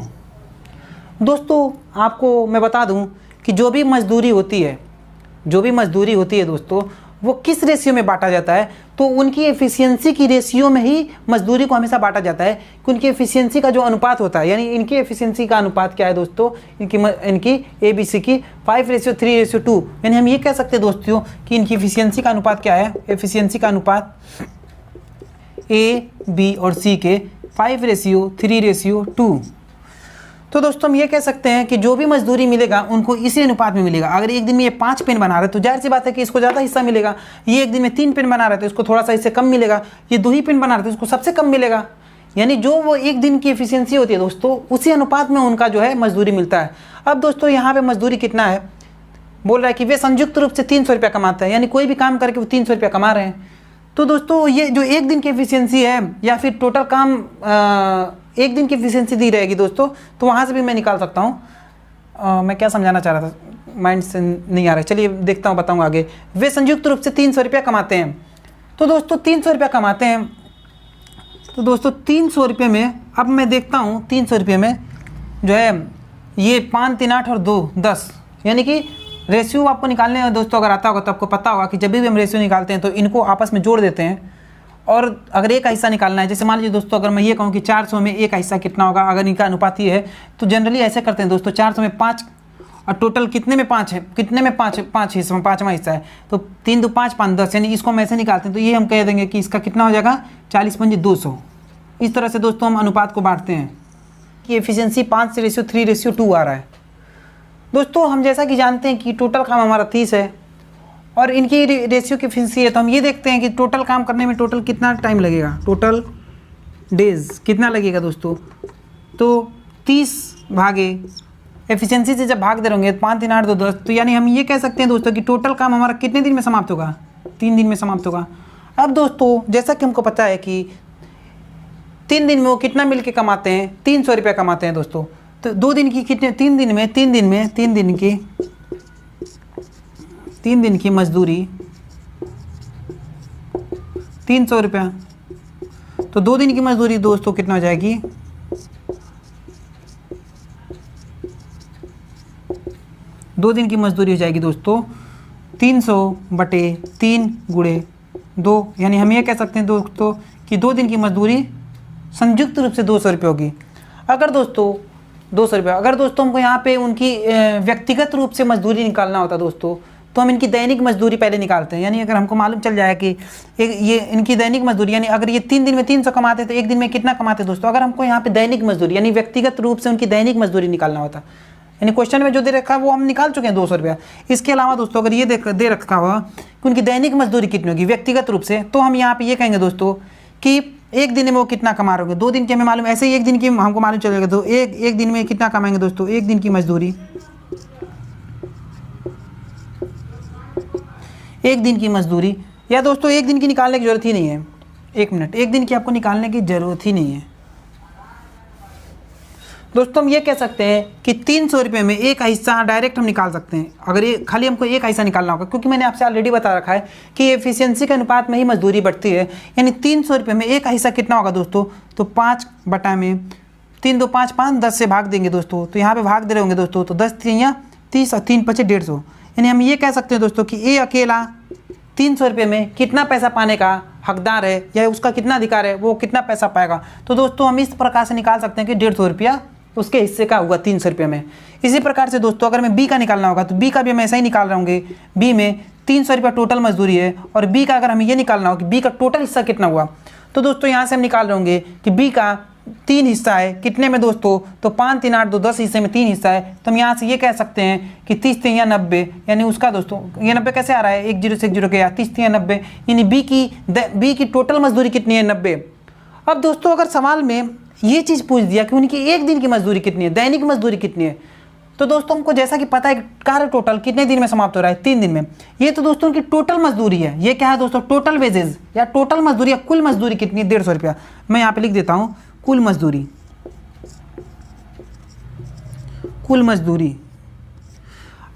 दोस्तों आपको मैं बता दूँ कि जो भी मजदूरी होती है दोस्तों, वो किस रेशियो में बांटा जाता है, तो उनकी एफिशिएंसी की रेशियो में ही मजदूरी को हमेशा बांटा जाता है। कि उनकी एफिशिएंसी का जो अनुपात होता है, यानी इनकी एफिशिएंसी का अनुपात क्या है दोस्तों, इनकी ABC की 5:3:2। यानी हम ये कह सकते हैं दोस्तों कि इनकी एफिशिएंसी का अनुपात क्या है, एफिशिएंसी का अनुपात A, B और C के 5:3:2। तो दोस्तों हम ये कह सकते हैं कि जो भी मजदूरी मिलेगा उनको इसी अनुपात में मिलेगा। अगर एक दिन में ये 5 पेन बना रहे तो जाहिर सी बात है कि इसको ज़्यादा हिस्सा मिलेगा। ये एक दिन में 3 पेन बना रहे तो इसको थोड़ा सा इससे कम मिलेगा। ये 2 ही पेन बना रहे तो इसको सबसे कम मिलेगा। यानी जो वो एक दिन की एफिशिएंसी होती है दोस्तों, उसी अनुपात में उनका जो है मजदूरी मिलता है। अब दोस्तों यहाँ पर मजदूरी कितना है, बोल रहा है कि वे संयुक्त रूप से 300 रुपया कमाते हैं, यानी कोई भी काम करके वो 300 रुपया कमा रहे हैं। तो दोस्तों ये जो एक दिन की एफिशिएंसी है या फिर टोटल काम एक दिन की एफिशिएंसी दी रहेगी दोस्तों, तो वहाँ से भी मैं निकाल सकता हूँ। मैं क्या समझाना चाह रहा था, माइंड से नहीं आ रहा है। चलिए देखता हूँ, बताऊँगा आगे। वे संयुक्त रूप से 300 रुपया कमाते हैं। तो दोस्तों 300 रुपया कमाते हैं, तो दोस्तों 300 रुपये में अब मैं देखता हूँ 300 रुपये में जो है ये 5, 3, 8 और 2, 10, यानी कि रेशियो आपको निकालने हैं दोस्तों। अगर आता होगा तो आपको पता होगा कि जब भी हम रेशियो निकालते हैं तो इनको आपस में जोड़ देते हैं और अगर एक हिस्सा निकालना है, जैसे मान लीजिए दोस्तों अगर मैं ये कहूँ कि 400 में एक हिस्सा कितना होगा, अगर इनका अनुपात ये है तो जनरली ऐसे करते हैं दोस्तों। 400 में 5 और टोटल कितने में 5 है, कितने में 5 हिस्सा में 5वां हिस्सा है, तो 3 2 5 5 10, यानी इसको हम ऐसे निकालते हैं। तो ये हम कह देंगे कि इसका कितना हो जाएगा, 40 पंजे 200। इस तरह से दोस्तों हम अनुपात को बांटते हैं। की एफिशिएंसी 5:3:2 आ रहा है। दोस्तों हम जैसा कि जानते हैं कि टोटल काम हमारा 30 है और इनकी रेशियो की एफिशिएंसी है, तो हम ये देखते हैं कि टोटल काम करने में टोटल कितना टाइम लगेगा, टोटल डेज कितना लगेगा दोस्तों। तो 30 भागे एफिशिएंसी से जब भाग दे रहेंगे 5 3 8 2 10, तो यानी हम ये कह सकते हैं दोस्तों कि टोटल काम हमारा कितने दिन में समाप्त होगा, 3 दिन में समाप्त होगा। अब दोस्तों जैसा कि हमको पता है कि 3 दिन में वो कितना मिल के कमाते हैं, 300 रुपया कमाते हैं दोस्तों। तो 2 दिन की कितने, 3 दिन की मजदूरी 300 रुपया। तो 2 दिन की मजदूरी दोस्तों कितना हो जाएगी, 2 दिन की मजदूरी हो जाएगी दोस्तों 300/3 × 2, यानी हम ये कह सकते हैं दोस्तों कि 2 दिन की मजदूरी संयुक्त रूप से 200 रुपये होगी। अगर दोस्तों 200 रुपये, अगर दोस्तों हमको यहाँ पे उनकी व्यक्तिगत रूप से मजदूरी निकालना होता दोस्तों, तो हम इनकी दैनिक मजदूरी पहले निकालते हैं। यानी अगर हमको मालूम चल जाए कि ये इनकी दैनिक मजदूरी, यानी अगर ये 3 दिन में 300 कमाते तो 1 दिन में कितना कमाते दोस्तों। अगर हमको यहाँ पे दैनिक मजदूरी यानी व्यक्तिगत रूप से उनकी दैनिक मजदूरी निकालना होता, यानी क्वेश्चन में जो दे रखा है वो हम निकाल चुके हैं 200 रुपया। इसके अलावा दोस्तों अगर ये दे रखा हुआ कि उनकी दैनिक मजदूरी कितनी होगी व्यक्तिगत रूप से, तो हम यहाँ पे ये कहेंगे दोस्तों कि 1 दिन में वो कितना कमा रहे होंगे। 2 दिन की हमें मालूम, ऐसे ही 1 दिन की हमको मालूम चलेगा, तो एक दिन में कितना कमाएंगे दोस्तों, 1 दिन की मजदूरी, 1 दिन की मजदूरी। या दोस्तों 1 दिन की निकालने की जरूरत ही नहीं है, 1 मिनट, 1 दिन की आपको निकालने की जरूरत ही नहीं है दोस्तों। हम ये कह सकते हैं कि 300 रुपये में एक हिस्सा डायरेक्ट हम निकाल सकते हैं। अगर ये खाली हमको एक हिस्सा निकालना होगा, क्योंकि मैंने आपसे ऑलरेडी बता रखा है कि एफिशिएंसी के अनुपात में ही मजदूरी बढ़ती है। यानी 300 रुपये में एक हिस्सा कितना होगा दोस्तों, तो 5/3 2 5 5 10 से भाग देंगे दोस्तों। तो यहाँ पे भाग दे रहे होंगे दोस्तों, तो 10 3 30 और 3 5 150। यानी हम ये कह सकते हैं दोस्तों कि ये अकेला 300 रुपये में कितना पैसा पाने का हकदार है या उसका कितना अधिकार है, वो कितना पैसा पाएगा। तो दोस्तों हम इस प्रकार से निकाल सकते हैं कि 150 रुपया उसके हिस्से का हुआ 300 रुपये में। इसी प्रकार से दोस्तों अगर मैं बी का निकालना होगा, तो बी का भी हम ऐसा ही निकाल रहे होंगे। बी में 300 रुपया टोटल मजदूरी है और बी का अगर हमें ये निकालना हो कि बी का टोटल हिस्सा कितना हुआ, तो दोस्तों यहाँ से हम निकाल रहे होंगे कि बी का 3 हिस्सा है कितने में दोस्तों, तो 5 3 8 2 10 हिस्से में 3 हिस्सा है। तो हम यहाँ से ये कह सकते हैं कि 30 3 90, यानी उसका दोस्तों ये 90 कैसे आ रहा है, 1 0 से 1 0 के 30 3 90, यानी बी की टोटल मजदूरी कितनी है, 90। अब दोस्तों अगर सवाल में ये चीज़ पूछ दिया कि उनकी 1 दिन की मजदूरी कितनी है, दैनिक मजदूरी कितनी है, तो दोस्तों हमको जैसा कि पता है कि कार्य टोटल कितने दिन में समाप्त हो रहा है, 3 दिन में। ये तो दोस्तों उनकी टोटल मजदूरी है। ये क्या है दोस्तों, टोटल वेजेज या टोटल मजदूरी या कुल मजदूरी कितनी है, 150 रुपया। मैं यहाँ पे लिख देता हूँ कुल मजदूरी। कुल मजदूरी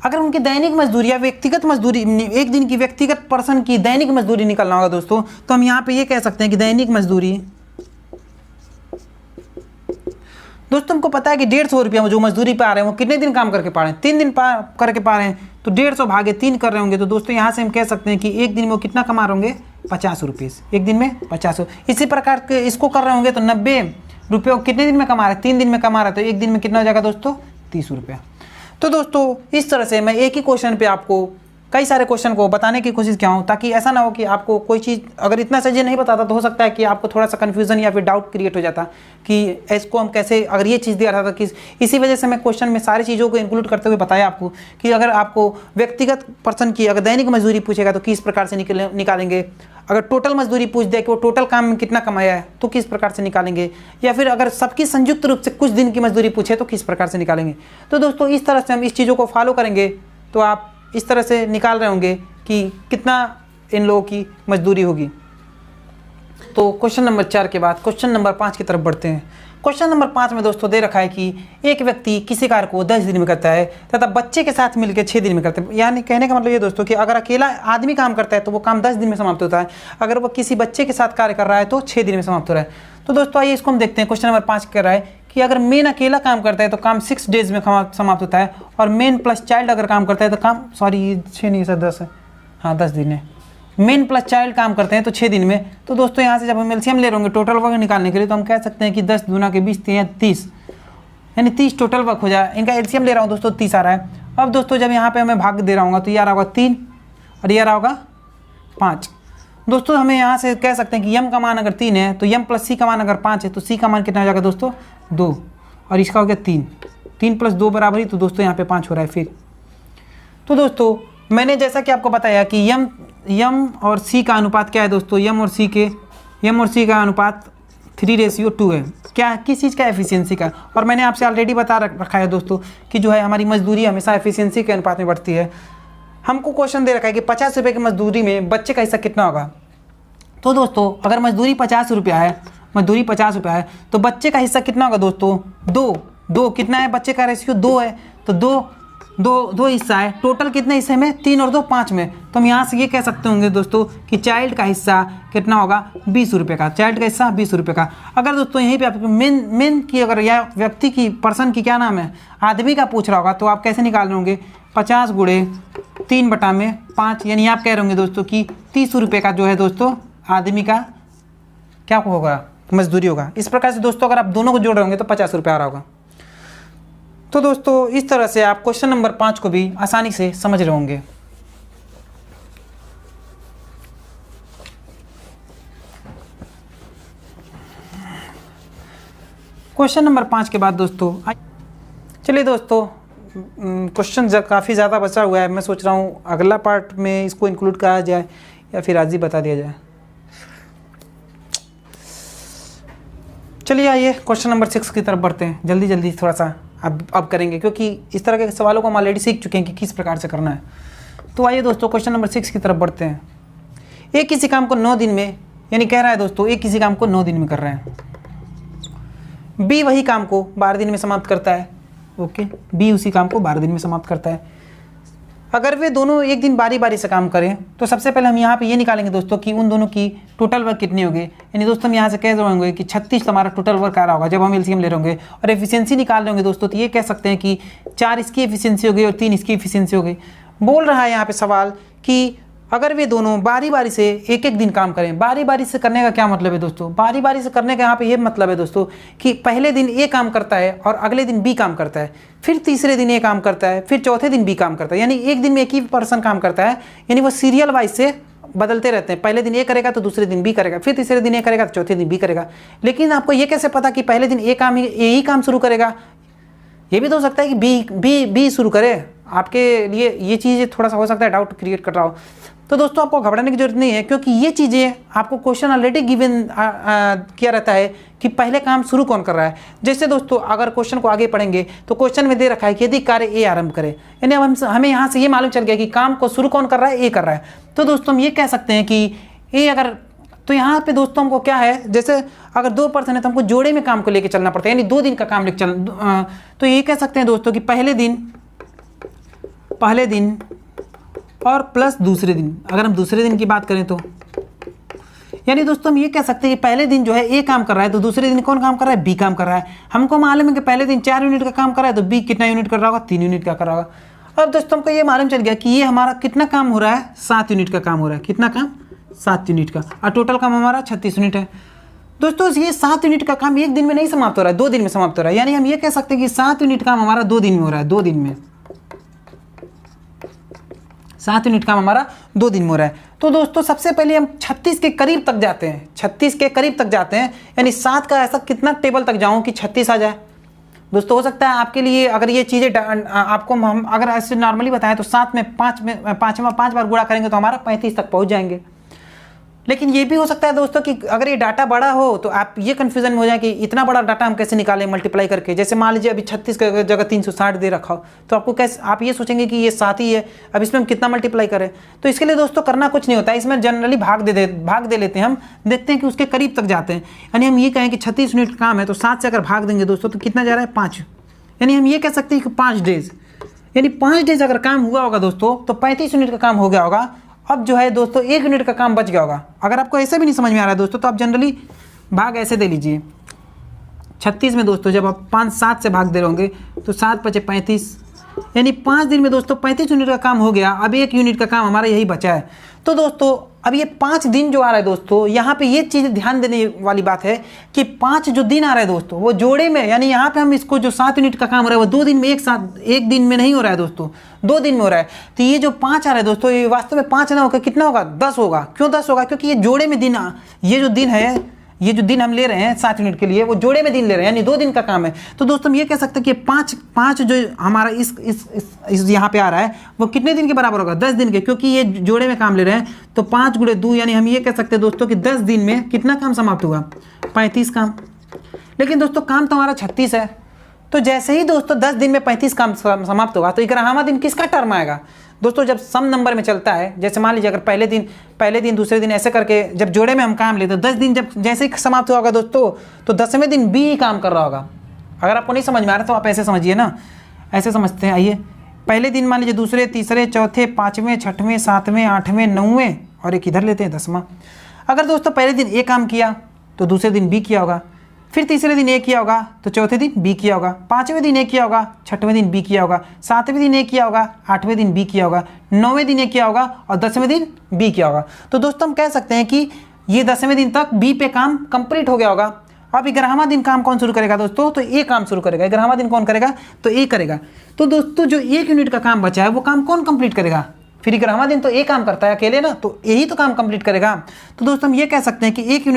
अगर उनकी दैनिक मजदूरी या व्यक्तिगत मजदूरी, 1 दिन की व्यक्तिगत पर्सन की दैनिक मजदूरी निकालना होगा दोस्तों, तो हम यहाँ पे ये कह सकते हैं कि दैनिक मजदूरी दोस्तों हमको पता है कि 150 रुपया जो मजदूरी पा रहे हैं वो कितने दिन काम करके पा रहे हैं, 3 दिन करके पा रहे हैं। तो 150 भागे 3 कर रहे होंगे, तो दोस्तों यहाँ से हम कह सकते हैं कि 1 दिन में वो कितना कमा रहे होंगे, 50 रुपये। 1 दिन में 50। इसी प्रकार के इसको कर रहे होंगे तो 90 रुपये कितने दिन में कमा रहे हैं, 3 दिन में कमा रहे हैं, तो 1 दिन में कितना हो जाएगा दोस्तों, 30 रुपया। तो दोस्तों इस तरह से मैं एक ही क्वेश्चन पे आपको कई सारे क्वेश्चन को बताने की कोशिश किया हूँ, ताकि ऐसा ना हो कि आपको कोई चीज़ अगर इतना सही नहीं बताता तो हो सकता है कि आपको थोड़ा सा कन्फ्यूजन या फिर डाउट क्रिएट हो जाता कि इसको हम कैसे, अगर ये चीज़ दिया रहा था कि इसी वजह से मैं क्वेश्चन में सारी चीज़ों को इंक्लूड करते हुए बताया आपको कि अगर आपको व्यक्तिगत पर्सन की अगर दैनिक मजदूरी पूछेगा तो किस प्रकार से निकालेंगे, अगर टोटल मजदूरी पूछ दे कि वो टोटल काम में कितना कमाया है तो किस प्रकार से निकालेंगे, या फिर अगर सबकी संयुक्त रूप से कुछ दिन की मजदूरी पूछे तो किस प्रकार से निकालेंगे। तो दोस्तों इस तरह से हम इस चीज़ों को फॉलो करेंगे तो आप इस तरह से निकाल रहे होंगे कि कितना इन लोगों की मजदूरी होगी। तो क्वेश्चन नंबर 4 के बाद क्वेश्चन नंबर 5 की तरफ बढ़ते हैं। क्वेश्चन नंबर 5 में दोस्तों दे रखा है कि एक व्यक्ति किसी कार्य को 10 दिन में करता है तथा बच्चे के साथ मिलकर 6 दिन में करते हैं। यानी कहने का मतलब ये दोस्तों कि अगर अकेला आदमी काम करता है तो वो काम 10 दिन में समाप्त होता है, अगर वो किसी बच्चे के साथ कार्य कर रहा है तो 6 दिन में समाप्त हो रहा है। तो दोस्तों आइए इसको हम देखते हैं। क्वेश्चन नंबर 5 कह रहा है कि अगर मेन अकेला काम करता है तो काम 6 डेज में समाप्त होता है, और मेन प्लस चाइल्ड अगर काम करता है तो काम, सॉरी ये 6 नहीं सर 10 है, हाँ 10 दिन है। मेन प्लस चाइल्ड काम करते हैं तो 6 दिन में। तो दोस्तों यहाँ से जब हम एलसीएम ले रहे होंगे टोटल वर्क निकालने के लिए, तो हम कह सकते हैं कि 10 दूना के 20 30, यानी 30 टोटल वर्क हो जाए। इनका एलसीएम ले रहा हूँ दोस्तों, 30 आ रहा है। अब दोस्तों जब यहाँ पे हमें भाग दे रहा हूँ तो ये आ रहा होगा 3 और ये आ रहा होगा 5। दोस्तों हमें यहाँ से कह सकते हैं कि यम का मान अगर 3 है तो यम प्लस सी का मान अगर 5 है तो सी का मान कितना हो जाएगा दोस्तों, 2, और इसका हो गया 3, 3 + 2 बराबर ही, तो दोस्तों यहाँ पे 5 हो रहा है फिर। तो दोस्तों मैंने जैसा कि आपको बताया कि यम और सी का अनुपात क्या है दोस्तों, यम और सी का अनुपात 3:2 है। क्या, किस चीज़ का, एफिशिएंसी का। और मैंने आपसे ऑलरेडी बता रखा है दोस्तों कि जो है हमारी मजदूरी हमेशा एफिशिएंसी के अनुपात में बढ़ती है। हमको क्वेश्चन दे रखा है कि 50 रुपये की मजदूरी में बच्चे का हिस्सा कितना होगा। तो दोस्तों अगर मजदूरी 50 रुपया है, तो बच्चे का हिस्सा कितना होगा दोस्तों, 2 कितना है, बच्चे का रेशियो 2 है, तो दो हिस्सा है। टोटल कितने हिस्से में, 3 और 2 5 में। तो हम यहाँ से ये कह सकते होंगे दोस्तों कि चाइल्ड का हिस्सा कितना होगा, 20 रुपये का। चाइल्ड का हिस्सा 20 रुपये का। अगर दोस्तों यहीं पे आपको मेन की अगर या व्यक्ति की, पर्सन की क्या नाम है, आदमी का पूछ रहा होगा, तो आप कैसे निकाल रहे होंगे, 50 × 3/5, यानी आप कह रहे होंगे दोस्तों कि 30 रुपये का जो है दोस्तों आदमी का क्या होगा, मजदूरी होगा। इस प्रकार से दोस्तों अगर आप दोनों को जोड़ रहे होंगे तो 50 रुपये आ रहा होगा। तो दोस्तों इस तरह से आप क्वेश्चन नंबर 5 को भी आसानी से समझ रहे होंगे। क्वेश्चन नंबर 5 के बाद दोस्तों चलिए दोस्तों, क्वेश्चन काफ़ी ज़्यादा बचा हुआ है। मैं सोच रहा हूँ अगला पार्ट में इसको इंक्लूड करा जाए या फिर आज ही बता दिया जाए। चलिए आइए क्वेश्चन नंबर 6 की तरफ बढ़ते हैं। जल्दी थोड़ा सा अब करेंगे, क्योंकि इस तरह के सवालों को हम ऑलरेडी सीख चुके हैं कि किस प्रकार से करना है। तो आइए दोस्तों क्वेश्चन नंबर 6 की तरफ बढ़ते हैं। एक किसी काम को 9 दिन में, यानी कह रहा है दोस्तों एक किसी काम को 9 दिन में कर रहे हैं, बी वही काम को 12 दिन में समाप्त करता है। ओके, बी उसी काम को 12 दिन में समाप्त करता है। अगर वे दोनों एक दिन बारी बारी से काम करें तो सबसे पहले हम यहाँ पे ये निकालेंगे दोस्तों कि उन दोनों की टोटल वर्क कितनी होगी। यानी दोस्तों हम यहाँ से कह रहे होंगे कि 36 हमारा टोटल वर्क आ रहा होगा जब हम एलसीएम ले रहे होंगे। और एफिशिएंसी निकाल रहे होंगे दोस्तों, तो ये कह सकते हैं कि 4 इसकी एफिशिएंसी हो गई और 3 इसकी एफिशिएंसी हो गई। बोल रहा है यहाँ पे सवाल कि अगर वे दोनों बारी बारी से एक दिन काम करें। बारी बारी से करने का क्या मतलब है दोस्तों, बारी बारी से करने का यहाँ पे ये मतलब है दोस्तों कि पहले दिन ए काम करता है और अगले दिन बी काम करता है, फिर तीसरे दिन ए काम करता है, फिर चौथे दिन बी काम करता है। यानी एक दिन में एक ही पर्सन काम करता है, यानी वो सीरियल वाइज से बदलते रहते हैं। पहले दिन ए करेगा तो दूसरे दिन बी करेगा, फिर तीसरे दिन ए करेगा तो चौथे दिन बी करेगा। लेकिन आपको ये कैसे पता कि पहले दिन ए ही काम शुरू करेगा। ये भी तो हो सकता है कि बी शुरू करे। आपके लिए ये चीज़ थोड़ा सा हो सकता है डाउट क्रिएट कर रहा हो। तो दोस्तों आपको घबराने की जरूरत नहीं है, क्योंकि ये चीज़ें आपको क्वेश्चन ऑलरेडी गिवन किया रहता है कि पहले काम शुरू कौन कर रहा है। जैसे दोस्तों अगर क्वेश्चन को आगे पढ़ेंगे तो क्वेश्चन में दे रखा है कि यदि कार्य ए आरंभ करे, यानी अब हमें यहाँ से ये मालूम चल गया कि काम को शुरू कौन कर रहा है, ए कर रहा है। तो दोस्तों हम ये कह सकते हैं कि ए अगर, तो यहाँ पे दोस्तों हमको क्या है, जैसे अगर 2 पर्सन है तो हमको जोड़े में काम को लेकर चलना पड़ता है, यानी 2 दिन का काम लेकर तो ये कह सकते हैं दोस्तों कि पहले दिन और प्लस दूसरे दिन। अगर हम दूसरे दिन की बात करें तो यानी दोस्तों हम ये कह सकते हैं कि पहले दिन जो है ए काम कर रहा है तो दूसरे दिन कौन काम कर रहा है, बी काम कर रहा है। हमको मालूम है कि पहले दिन 4 यूनिट का काम कर रहा है तो बी कितना यूनिट कर रहा होगा, 3 यूनिट का कर रहा होगा। अब दोस्तों हमको ये मालूम चल गया कि ये हमारा कितना काम हो रहा है, 7 यूनिट का काम हो रहा है। कितना काम, 7 यूनिट का, और टोटल काम हमारा 36 यूनिट है। दोस्तों ये 7 यूनिट का काम एक दिन में नहीं समाप्त हो रहा है, 2 दिन में समाप्त हो रहा है। यानी हम ये कह सकते हैं कि 7 यूनिट काम हमारा 2 दिन में हो रहा है, 2 दिन में 7 यूनिट काम हमारा 2 दिन में हो रहा है। तो दोस्तों सबसे पहले हम 36 के करीब तक जाते हैं, 36 के करीब तक जाते हैं, यानी 7 का ऐसा कितना टेबल तक जाऊं कि 36 आ जाए। दोस्तों हो सकता है आपके लिए अगर ये चीज़ें आपको हम अगर ऐसे नॉर्मली बताएं तो 7 में 5 बार गुणा करेंगे तो हमारा 35 तक पहुंच जाएंगे। लेकिन ये भी हो सकता है दोस्तों कि अगर ये डाटा बड़ा हो तो आप ये कन्फ्यूजन में हो जाए कि इतना बड़ा डाटा हम कैसे निकालें मल्टीप्लाई करके। जैसे मान लीजिए अभी 36 की जगह 360 दे रखा हो तो आपको कैसे, आप ये सोचेंगे कि ये 7 ही है, अब इसमें हम कितना मल्टीप्लाई करें। तो इसके लिए दोस्तों करना कुछ नहीं होता है, इसमें जनरली भाग दे लेते हैं। हम देखते हैं कि उसके करीब तक जाते हैं। यानी हम ये कहें कि 36 यूनिट काम है तो 7 से अगर भाग देंगे दोस्तों तो कितना जा रहा है, 5। यानी हम ये कह सकते हैं कि 5 डेज, यानी 5 डेज अगर काम हुआ होगा दोस्तों तो 35 यूनिट का काम हो गया होगा। अब जो है दोस्तों 1 यूनिट का काम बच गया होगा। अगर आपको ऐसे भी नहीं समझ में आ रहा है दोस्तों तो आप जनरली भाग ऐसे दे लीजिए। 36 में दोस्तों जब आप 7 से भाग दे रहे होंगे तो 7 × 5 = 35, यानी 5 दिन में दोस्तों 35 यूनिट का काम हो गया। अब 1 यूनिट का काम हमारा यही बचा है। तो दोस्तों अब ये 5 दिन जो आ रहा है दोस्तों, यहाँ पे ये चीज़ ध्यान देने वाली बात है कि 5 जो दिन आ रहा है दोस्तों वो जोड़े में, यानी यहाँ पे हम इसको जो 7 यूनिट का काम हो रहा है वो 2 दिन में एक दिन में नहीं हो रहा है दोस्तों, 2 दिन में हो रहा है। तो ये जो 5 आ रहा है दोस्तों ये वास्तव में 5 ना होकर कितना होगा, 10 होगा। क्यों 10 होगा, क्योंकि ये जोड़े में दिन, ये जो दिन है ये जो दिन हम ले रहे हैं 7 यूनिट के लिए वो जोड़े में दिन ले रहे हैं, यानी 2 दिन का काम है। तो दोस्तों हम ये कह सकते हैं कि पाँच जो हमारा इस यहाँ पे आ रहा है वो कितने दिन के बराबर होगा, 10 दिन के, क्योंकि ये जोड़े में काम ले रहे हैं। तो 5 × 2 यानी हम ये कह सकते हैं दोस्तों कि 10 दिन में कितना काम समाप्त हुआ, 35 काम। लेकिन दोस्तों काम तो हमारा 36 है, तो जैसे ही दोस्तों 10 दिन में 35 काम समाप्त होगा तो 11वां दिन किसका टर्म आएगा दोस्तों। जब सम नंबर में चलता है, जैसे मान लीजिए अगर पहले दिन दूसरे दिन ऐसे करके जब जोड़े में हम काम लेते तो 10 दिन जब जैसे ही समाप्त होगा दोस्तों तो 10वें दिन बी ही काम कर रहा होगा। अगर आपको नहीं समझ में आ रहा तो आप ऐसे समझिए ना, ऐसे समझते हैं। आइए, पहले दिन मान लीजिए दूसरे, तीसरे, चौथे, 5वें, 6वें, 7वें, 8वें, 9वें और एक इधर लेते हैं 10वां। अगर दोस्तों पहले दिन ए काम किया तो दूसरे दिन बी किया होगा, फिर तीसरे दिन ए किया होगा तो चौथे दिन बी किया होगा, 5वें दिन ए किया होगा, 6वें दिन बी किया होगा, 7वें दिन ए किया होगा, 8वें दिन बी किया होगा, 9वें दिन ए किया होगा और 10वें दिन बी किया होगा। तो दोस्तों हम कह सकते हैं कि ये 10वें दिन तक बी पे काम कंप्लीट हो गया होगा। अब 11वां दिन काम कौन शुरू करेगा दोस्तों, तो ए काम शुरू करेगा। 11वां दिन कौन करेगा, तो ए करेगा। तो दोस्तों जो 1 यूनिट का काम बचा है वो काम कौन कंप्लीट करेगा, फिर 11वां दिन तो ए काम करता है अकेले ना, तो यही तो काम कंप्लीट करेगा। तो दोस्तों हम ये कह सकते हैं कि 1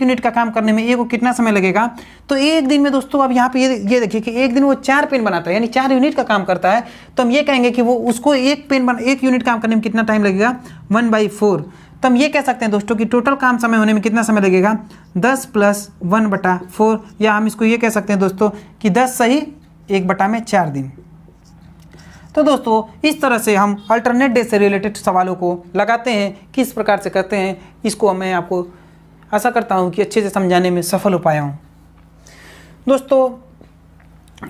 यूनिट का काम करने में ए को कितना समय लगेगा, तो 1 दिन में दोस्तों अब यहाँ पे ये देखिए कि 1 दिन वो 4 पेन बनाता है, यानी 4 यूनिट का काम करता है। तो हम ये कहेंगे कि वो उसको 1 यूनिट काम करने में कितना टाइम लगेगा, 1/4। तो हम ये कह सकते हैं दोस्तों कि टोटल काम समय होने में कितना समय लगेगा, 10 + 1/4, या हम इसको ये कह सकते हैं दोस्तों कि 10 सही 1/4 दिन। तो दोस्तों इस तरह से हम अल्टरनेट डे से रिलेटेड सवालों को लगाते हैं, किस प्रकार से करते हैं इसको मैं आपको आशा करता हूं कि अच्छे से समझाने में सफल हो पाया हूं। दोस्तों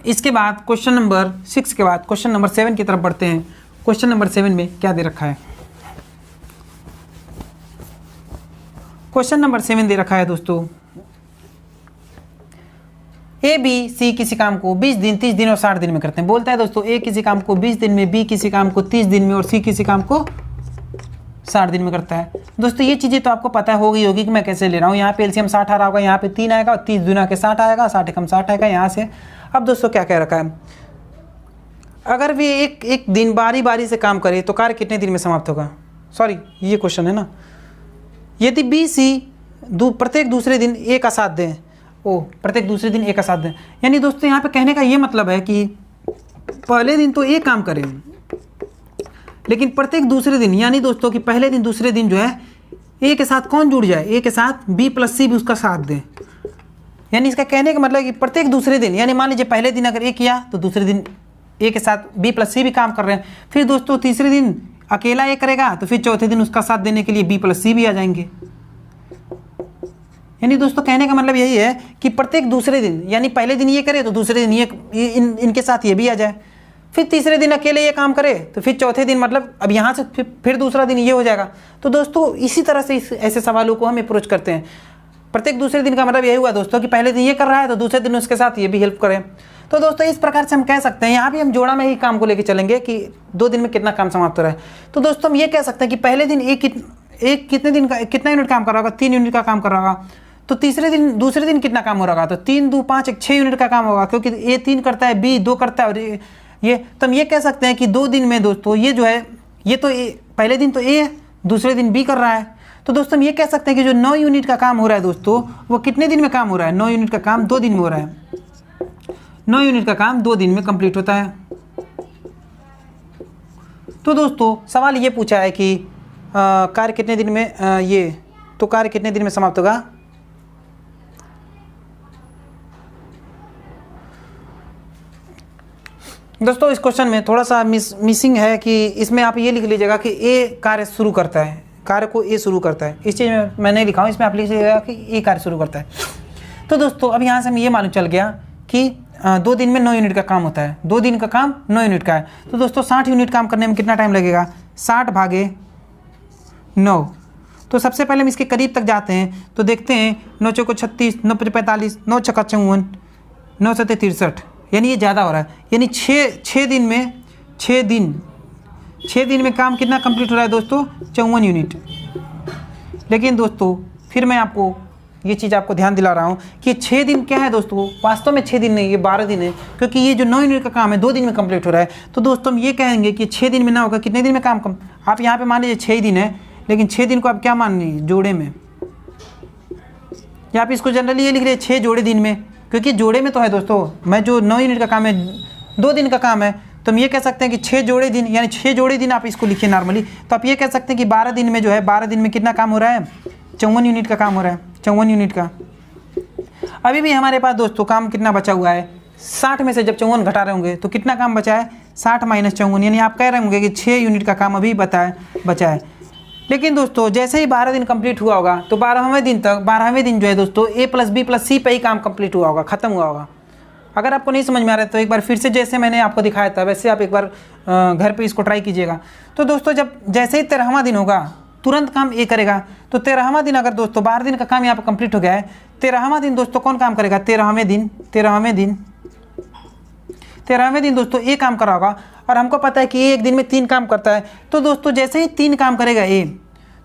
इसके बाद क्वेश्चन नंबर 6 के बाद क्वेश्चन नंबर 7 की तरफ बढ़ते हैं। क्वेश्चन नंबर 7 में क्या दे रखा है, क्वेश्चन नंबर 7 दे रखा है दोस्तों, ए बी सी किसी काम को 20 दिन, 30 दिन और 60 दिन में करते हैं। बोलता है दोस्तों ए किसी काम को 20 दिन में, बी किसी काम को 30 दिन में और सी किसी काम को 60 दिन में करता है। दोस्तों ये चीज़ें तो आपको पता हो गई होगी कि मैं कैसे ले रहा हूँ। यहाँ पे एलसीएम 60 आ रहा होगा, यहाँ पे 3 आएगा और 30 दूना के 60 आएगा, 60 कम 60 आएगा यहाँ से। अब दोस्तों क्या कह रखा है, अगर वे एक दिन बारी बारी से काम करे तो कार्य कितने दिन में समाप्त होगा। सॉरी ये क्वेश्चन है ना, यदि बी सी प्रत्येक दूसरे दिन ए का साथ दें, प्रत्येक दूसरे दिन ए का साथ दें, यानी दोस्तों यहाँ पे कहने का ये मतलब है कि पहले दिन तो ए काम करें, लेकिन प्रत्येक दूसरे दिन, यानी दोस्तों कि पहले दिन दूसरे दिन जो है ए के साथ कौन जुड़ जाए, ए के साथ बी + सी भी उसका साथ दें। यानी इसका कहने का मतलब कि प्रत्येक दूसरे दिन, यानी मान लीजिए पहले दिन अगर ए किया तो दूसरे दिन ए के साथ बी + सी भी काम कर रहे हैं, फिर दोस्तों तीसरे दिन अकेला ए करेगा तो फिर चौथे दिन उसका साथ देने के लिए बी + सी भी आ जाएंगे। यानी दोस्तों कहने का मतलब यही है कि प्रत्येक दूसरे दिन, यानी पहले दिन ये करे तो दूसरे दिन ये इनके साथ ये भी आ जाए, फिर तीसरे दिन अकेले ये काम करे तो फिर चौथे दिन मतलब अब यहाँ से फिर दूसरा दिन ये हो जाएगा। तो दोस्तों इसी तरह से ऐसे सवालों को हम अप्रोच करते हैं। प्रत्येक दूसरे दिन का मतलब यही हुआ दोस्तों कि पहले दिन ये कर रहा है तो दूसरे दिन उसके साथ ये भी हेल्प करें। तो दोस्तों इस प्रकार से हम कह सकते हैं, यहाँ भी हम जोड़ा में ही काम को लेकर चलेंगे कि 2 दिन में कितना काम समाप्त हो रहा है। तो दोस्तों हम ये कह सकते हैं कि पहले दिन कितने दिन का कितना यूनिट काम कर रहा होगा, 3 यूनिट का काम कर रहा होगा। तो दूसरे दिन कितना काम हो रहा होगा, तो 3 × 2 = 5, 6 यूनिट का काम होगा, क्योंकि ए 3 करता है, बी 2 करता है और ये तो हम ये कह सकते हैं कि 2 दिन में दोस्तों ये जो है ये तो पहले दिन तो ए है, दूसरे दिन बी कर रहा है। तो दोस्तों हम ये कह सकते हैं कि जो 9 यूनिट का काम हो रहा है दोस्तों वो कितने दिन में काम हो रहा है, 9 यूनिट का काम 2 दिन में हो रहा है। 9 यूनिट का काम 2 दिन में कंप्लीट होता है। तो दोस्तों सवाल ये पूछा है कि कार्य कितने दिन में कार्य कितने दिन में समाप्त होगा। दोस्तों इस क्वेश्चन में थोड़ा सा मिसिंग है कि इसमें आप ये लिख लीजिएगा कि ए कार्य शुरू करता है, कार्य को ए शुरू करता है। इस चीज़ में मैं नहीं लिखा हूँ, इसमें आप लिख लीजिएगा कि ए कार्य शुरू करता है। तो दोस्तों अब यहाँ से हमें ये मालूम चल गया कि 2 दिन में 9 यूनिट का काम होता है, 2 दिन का काम 9 यूनिट का है। तो दोस्तों 60 यूनिट काम करने में कितना टाइम लगेगा, 60/9। तो सबसे पहले हम इसके करीब तक जाते हैं तो देखते हैं 9 × 4 = 36, 9 × 5 = 45, 9 × 6 = 54, 9 × 7 = 63, यानी ये ज़्यादा हो रहा है। यानी 6 दिन में काम कितना कंप्लीट हो रहा है दोस्तों, 54 यूनिट। लेकिन दोस्तों फिर मैं आपको ये चीज़ आपको ध्यान दिला रहा हूँ कि 6 दिन क्या है दोस्तों, वास्तव में 6 दिन नहीं, ये 12 दिन है, क्योंकि ये जो 9 यूनिट का काम है 2 दिन में कंप्लीट हो रहा है। तो दोस्तों हम ये कहेंगे कि 6 दिन में ना होगा, कितने दिन में काम आप यहाँ पे मान लीजिए 6 दिन है, लेकिन 6 दिन को आप क्या मान लीजिए जोड़े में, या आप इसको जनरली ये लिख रहे 6 जोड़े दिन में, क्योंकि जोड़े में तो है दोस्तों, मैं जो 9 यूनिट का काम है 2 दिन का काम है, तो हम ये कह सकते हैं कि 6 जोड़े दिन, यानी 6 जोड़े दिन आप इसको लिखिए नॉर्मली। तो आप ये कह सकते हैं कि 12 दिन में जो है 12 दिन में कितना काम हो रहा है, 54 यूनिट का काम हो रहा है, 54 यूनिट का। अभी भी हमारे पास दोस्तों काम कितना बचा हुआ है, 60 में से जब 54 घटा रहे होंगे तो कितना काम बचा है, 60 माइनस 54, यानी आप कह रहे होंगे कि 6 यूनिट का काम अभी बचा है। लेकिन दोस्तों जैसे ही 12 दिन कंप्लीट हुआ होगा तो 12वें दिन तक, 12वें दिन जो है दोस्तों A + B + C पे ही काम कंप्लीट हुआ होगा, खत्म हुआ होगा। अगर आपको नहीं समझ में आ रहा है तो एक बार फिर से जैसे मैंने आपको दिखाया था वैसे आप एक बार घर पे इसको ट्राई कीजिएगा। तो दोस्तों जब जैसे ही 13वां दिन होगा तुरंत काम A करेगा। तो 13वां दिन अगर दोस्तों 12 दिन का काम यहाँ पर कंप्लीट हो गया है, 13वां दिन दोस्तों कौन काम करेगा, 13वें दिन दोस्तों A काम करा होगा। और हमको पता है कि A एक दिन में 3 काम करता है। तो दोस्तों जैसे ही 3 काम करेगा A,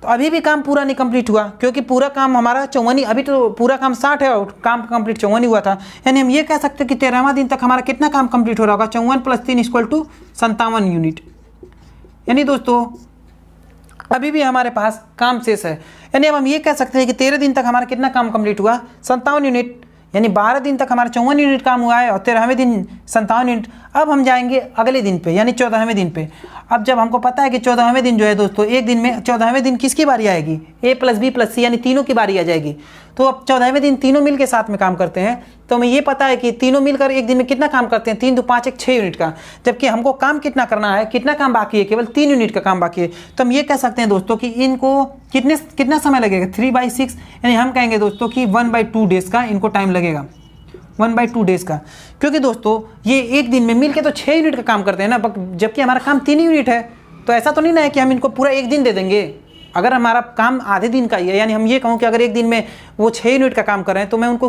तो अभी भी काम पूरा नहीं कंप्लीट हुआ, क्योंकि पूरा काम हमारा 54, अभी तो पूरा काम 60 है और काम कंप्लीट 54 हुआ था। यानी हम ये कह सकते हैं कि 13वां दिन तक हमारा कितना काम कंप्लीट हो रहा होगा, 54 + 3 = 57 यूनिट। यानी दोस्तों अभी भी हमारे पास काम शेष है। यानी अब हम ये कह सकते हैं कि 13 दिन तक हमारा कितना काम कंप्लीट हुआ, 57 यूनिट। यानी 12 दिन तक हमारा 54 यूनिट काम हुआ है और 13वें दिन 57 यूनिट। अब हम जाएंगे अगले दिन पे, यानी 14वें दिन पे। अब जब हमको पता है कि 14वें दिन जो है दोस्तों, एक दिन में 14वें दिन किसकी बारी आएगी, A + B + C, यानी तीनों की बारी आ जाएगी। तो अब 14वें दिन तीनों मिल के साथ में काम करते हैं। तो हमें ये पता है कि तीनों मिलकर एक दिन में कितना काम करते हैं, 3 × 2 = 5 = 6 यूनिट का। जबकि हमको काम कितना करना है, कितना काम बाकी है, केवल 3 यूनिट का काम बाकी है। तो हम ये कह सकते हैं दोस्तों कि इनको कितना समय लगेगा, 3/6, यानी हम कहेंगे दोस्तों कि 1/2 डेज का इनको टाइम लगेगा, 1/2 डेज का। क्योंकि दोस्तों ये एक दिन में मिलके तो 6 यूनिट का काम करते हैं ना, जबकि हमारा काम 3 यूनिट है। तो ऐसा तो नहीं ना है कि हम इनको पूरा एक दिन दे देंगे। अगर हमारा काम आधे दिन का ही है, यानी हम ये कहूँ कि अगर एक दिन में वो 6 यूनिट का काम कर रहे हैं, तो मैं उनको,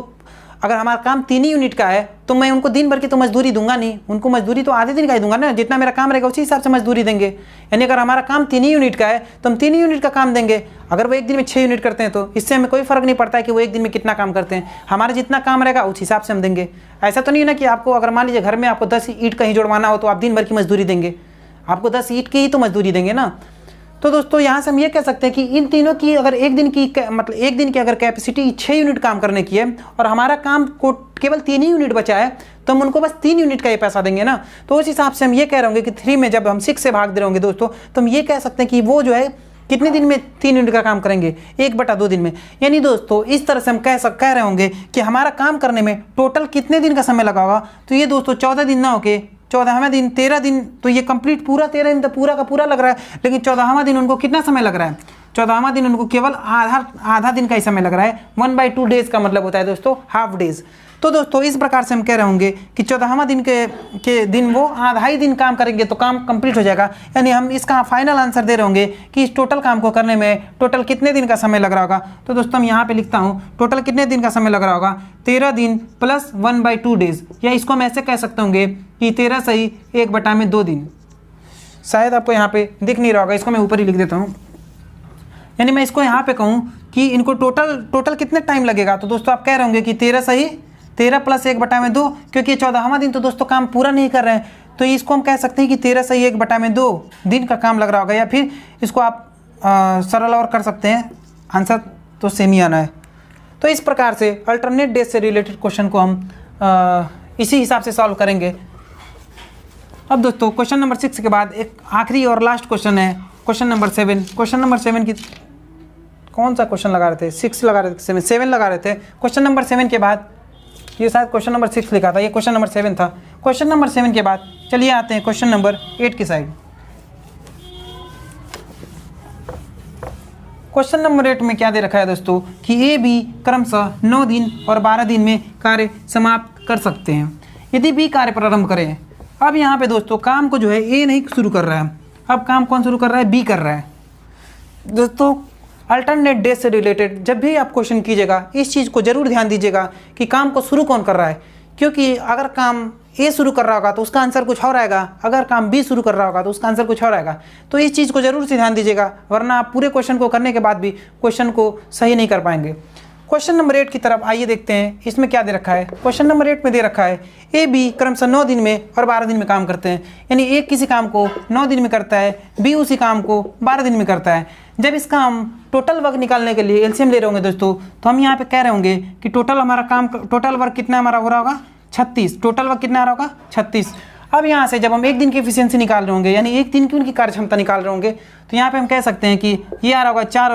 अगर हमारा काम 3 ही यूनिट का है तो मैं उनको दिन भर की तो मजदूरी दूंगा नहीं, उनको मजदूरी तो आधे दिन का ही दूंगा ना, जितना मेरा काम रहेगा उसी हिसाब से मजदूरी देंगे। यानी अगर हमारा काम 3 ही यूनिट का है तो हम 3 ही यूनिट का काम देंगे। अगर वो एक दिन में 6 यूनिट करते हैं तो इससे हमें कोई फर्क नहीं पड़ता है कि वो एक दिन में कितना काम करते हैं, हमारा जितना काम रहेगा उस हिसाब से हम देंगे। ऐसा तो नहीं है ना कि आपको, अगर मान लीजिए घर में आपको 10 ईंट कहीं जोड़वाना हो तो आप दिन भर की मजदूरी देंगे, आपको 10 ईंट की ही तो मजदूरी देंगे ना। तो दोस्तों यहाँ से हम ये कह सकते हैं कि इन तीनों की अगर एक दिन की अगर कैपेसिटी 6 यूनिट काम करने की है और हमारा काम को केवल 3 ही यूनिट बचा है, तो हम उनको बस 3 यूनिट का ये पैसा देंगे ना। तो उस हिसाब से हम ये कह रहे होंगे कि 3 में जब हम 6 से भाग दे रहे होंगे दोस्तों, तो हम ये कह सकते हैं कि वो जो है कितने दिन में 3 यूनिट का काम करेंगे, 1/2 दिन में। यानी दोस्तों इस तरह से हम कह रहे होंगे कि हमारा काम करने में टोटल कितने दिन का समय लगा होगा। तो ये दोस्तों 14 दिन ना होके 14वें दिन 13 दिन, तो ये कंप्लीट पूरा 13 दिन तो पूरा का पूरा लग रहा है। लेकिन 14वां दिन उनको कितना समय लग रहा है, 14वां दिन उनको केवल आधा दिन का ही समय लग रहा है। 1/2 डेज का मतलब होता है दोस्तों हाफ डेज। तो दोस्तों इस प्रकार से हम कह रहे होंगे कि 14वां दिन के दिन वो आधा ही दिन काम करेंगे तो काम कंप्लीट हो जाएगा। यानी हम इसका फाइनल आंसर दे रहे होंगे कि इस टोटल काम को करने में टोटल कितने दिन का समय लग रहा होगा। तो दोस्तों हम यहाँ पे लिखता हूँ टोटल कितने दिन का समय लग रहा होगा, 13 दिन + 1/2 डेज। या इसको हम ऐसे कह सकते होंगे कि 13 सही 1/2 दिन। शायद आपको यहाँ पे दिख नहीं रहा होगा, इसको मैं ऊपर ही लिख देता हूँ। यानी मैं इसको यहाँ पे कहूँ कि इनको टोटल कितने टाइम लगेगा। तो दोस्तों आप कह रहे होंगे कि 13 सही 13 + 1/2, क्योंकि 14वां दिन तो दोस्तों काम पूरा नहीं कर रहे हैं, तो इसको हम कह सकते हैं कि 13 सही 1/2 दिन का काम लग रहा होगा। या फिर इसको आप सरल और कर सकते हैं, आंसर तो सेम ही आना है। तो इस प्रकार से अल्टरनेट डेज से रिलेटेड क्वेश्चन को हम इसी हिसाब से सॉल्व करेंगे। अब दोस्तों क्वेश्चन नंबर 6 के बाद एक आखिरी और लास्ट क्वेश्चन है, क्वेश्चन नंबर 7। क्वेश्चन नंबर 7 की कौन सा क्वेश्चन लगा रहे थे, 6 लगा रहे थे, 7 लगा रहे थे। क्वेश्चन नंबर 7 के बाद, ये शायद क्वेश्चन नंबर 6 लिखा था, ये क्वेश्चन नंबर 7 था। क्वेश्चन नंबर 7 के बाद चलिए आते हैं क्वेश्चन नंबर 8 की साइड। क्वेश्चन नंबर 8 में क्या दे रखा है दोस्तों कि ए बी क्रमशः 9 दिन और 12 दिन में कार्य समाप्त कर सकते हैं यदि बी कार्य प्रारंभ करें। अब यहाँ पे दोस्तों काम को जो है ए नहीं शुरू कर रहा है, अब काम कौन शुरू कर रहा है, बी कर रहा है। दोस्तों अल्टरनेट डेज से रिलेटेड जब भी आप क्वेश्चन कीजिएगा इस चीज़ को जरूर ध्यान दीजिएगा कि काम को शुरू कौन कर रहा है, क्योंकि अगर काम ए शुरू कर रहा होगा तो उसका आंसर कुछ और आएगा, अगर काम बी शुरू कर रहा होगा तो उसका आंसर कुछ और आएगा। तो इस चीज़ को जरूर से ध्यान दीजिएगा, वरना आप पूरे क्वेश्चन को करने के बाद भी क्वेश्चन को सही नहीं कर पाएंगे। क्वेश्चन नंबर 8 की तरफ आइए देखते हैं इसमें क्या दे रखा है। क्वेश्चन नंबर 8 में दे रखा है ए बी क्रमशः 9 दिन में और 12 दिन में काम करते हैं, यानी एक किसी काम को 9 दिन में करता है, बी उसी काम को 12 दिन में करता है। जब इसका हम टोटल वर्क निकालने के लिए एलसीएम ले रहे होंगे दोस्तों, तो हम यहाँ पे कह रहे होंगे कि टोटल वर्क कितना हमारा हो रहा होगा 36। टोटल वर्क कितना आ रहा होगा 36। अब यहाँ से जब हम एक दिन की एफिशिएंसी निकाल रहे होंगे, यानी एक दिन की उनकी कार्यक्षमता निकाल रहे होंगे, तो यहाँ पे हम कह सकते हैं कि ये आ रहा होगा 4 और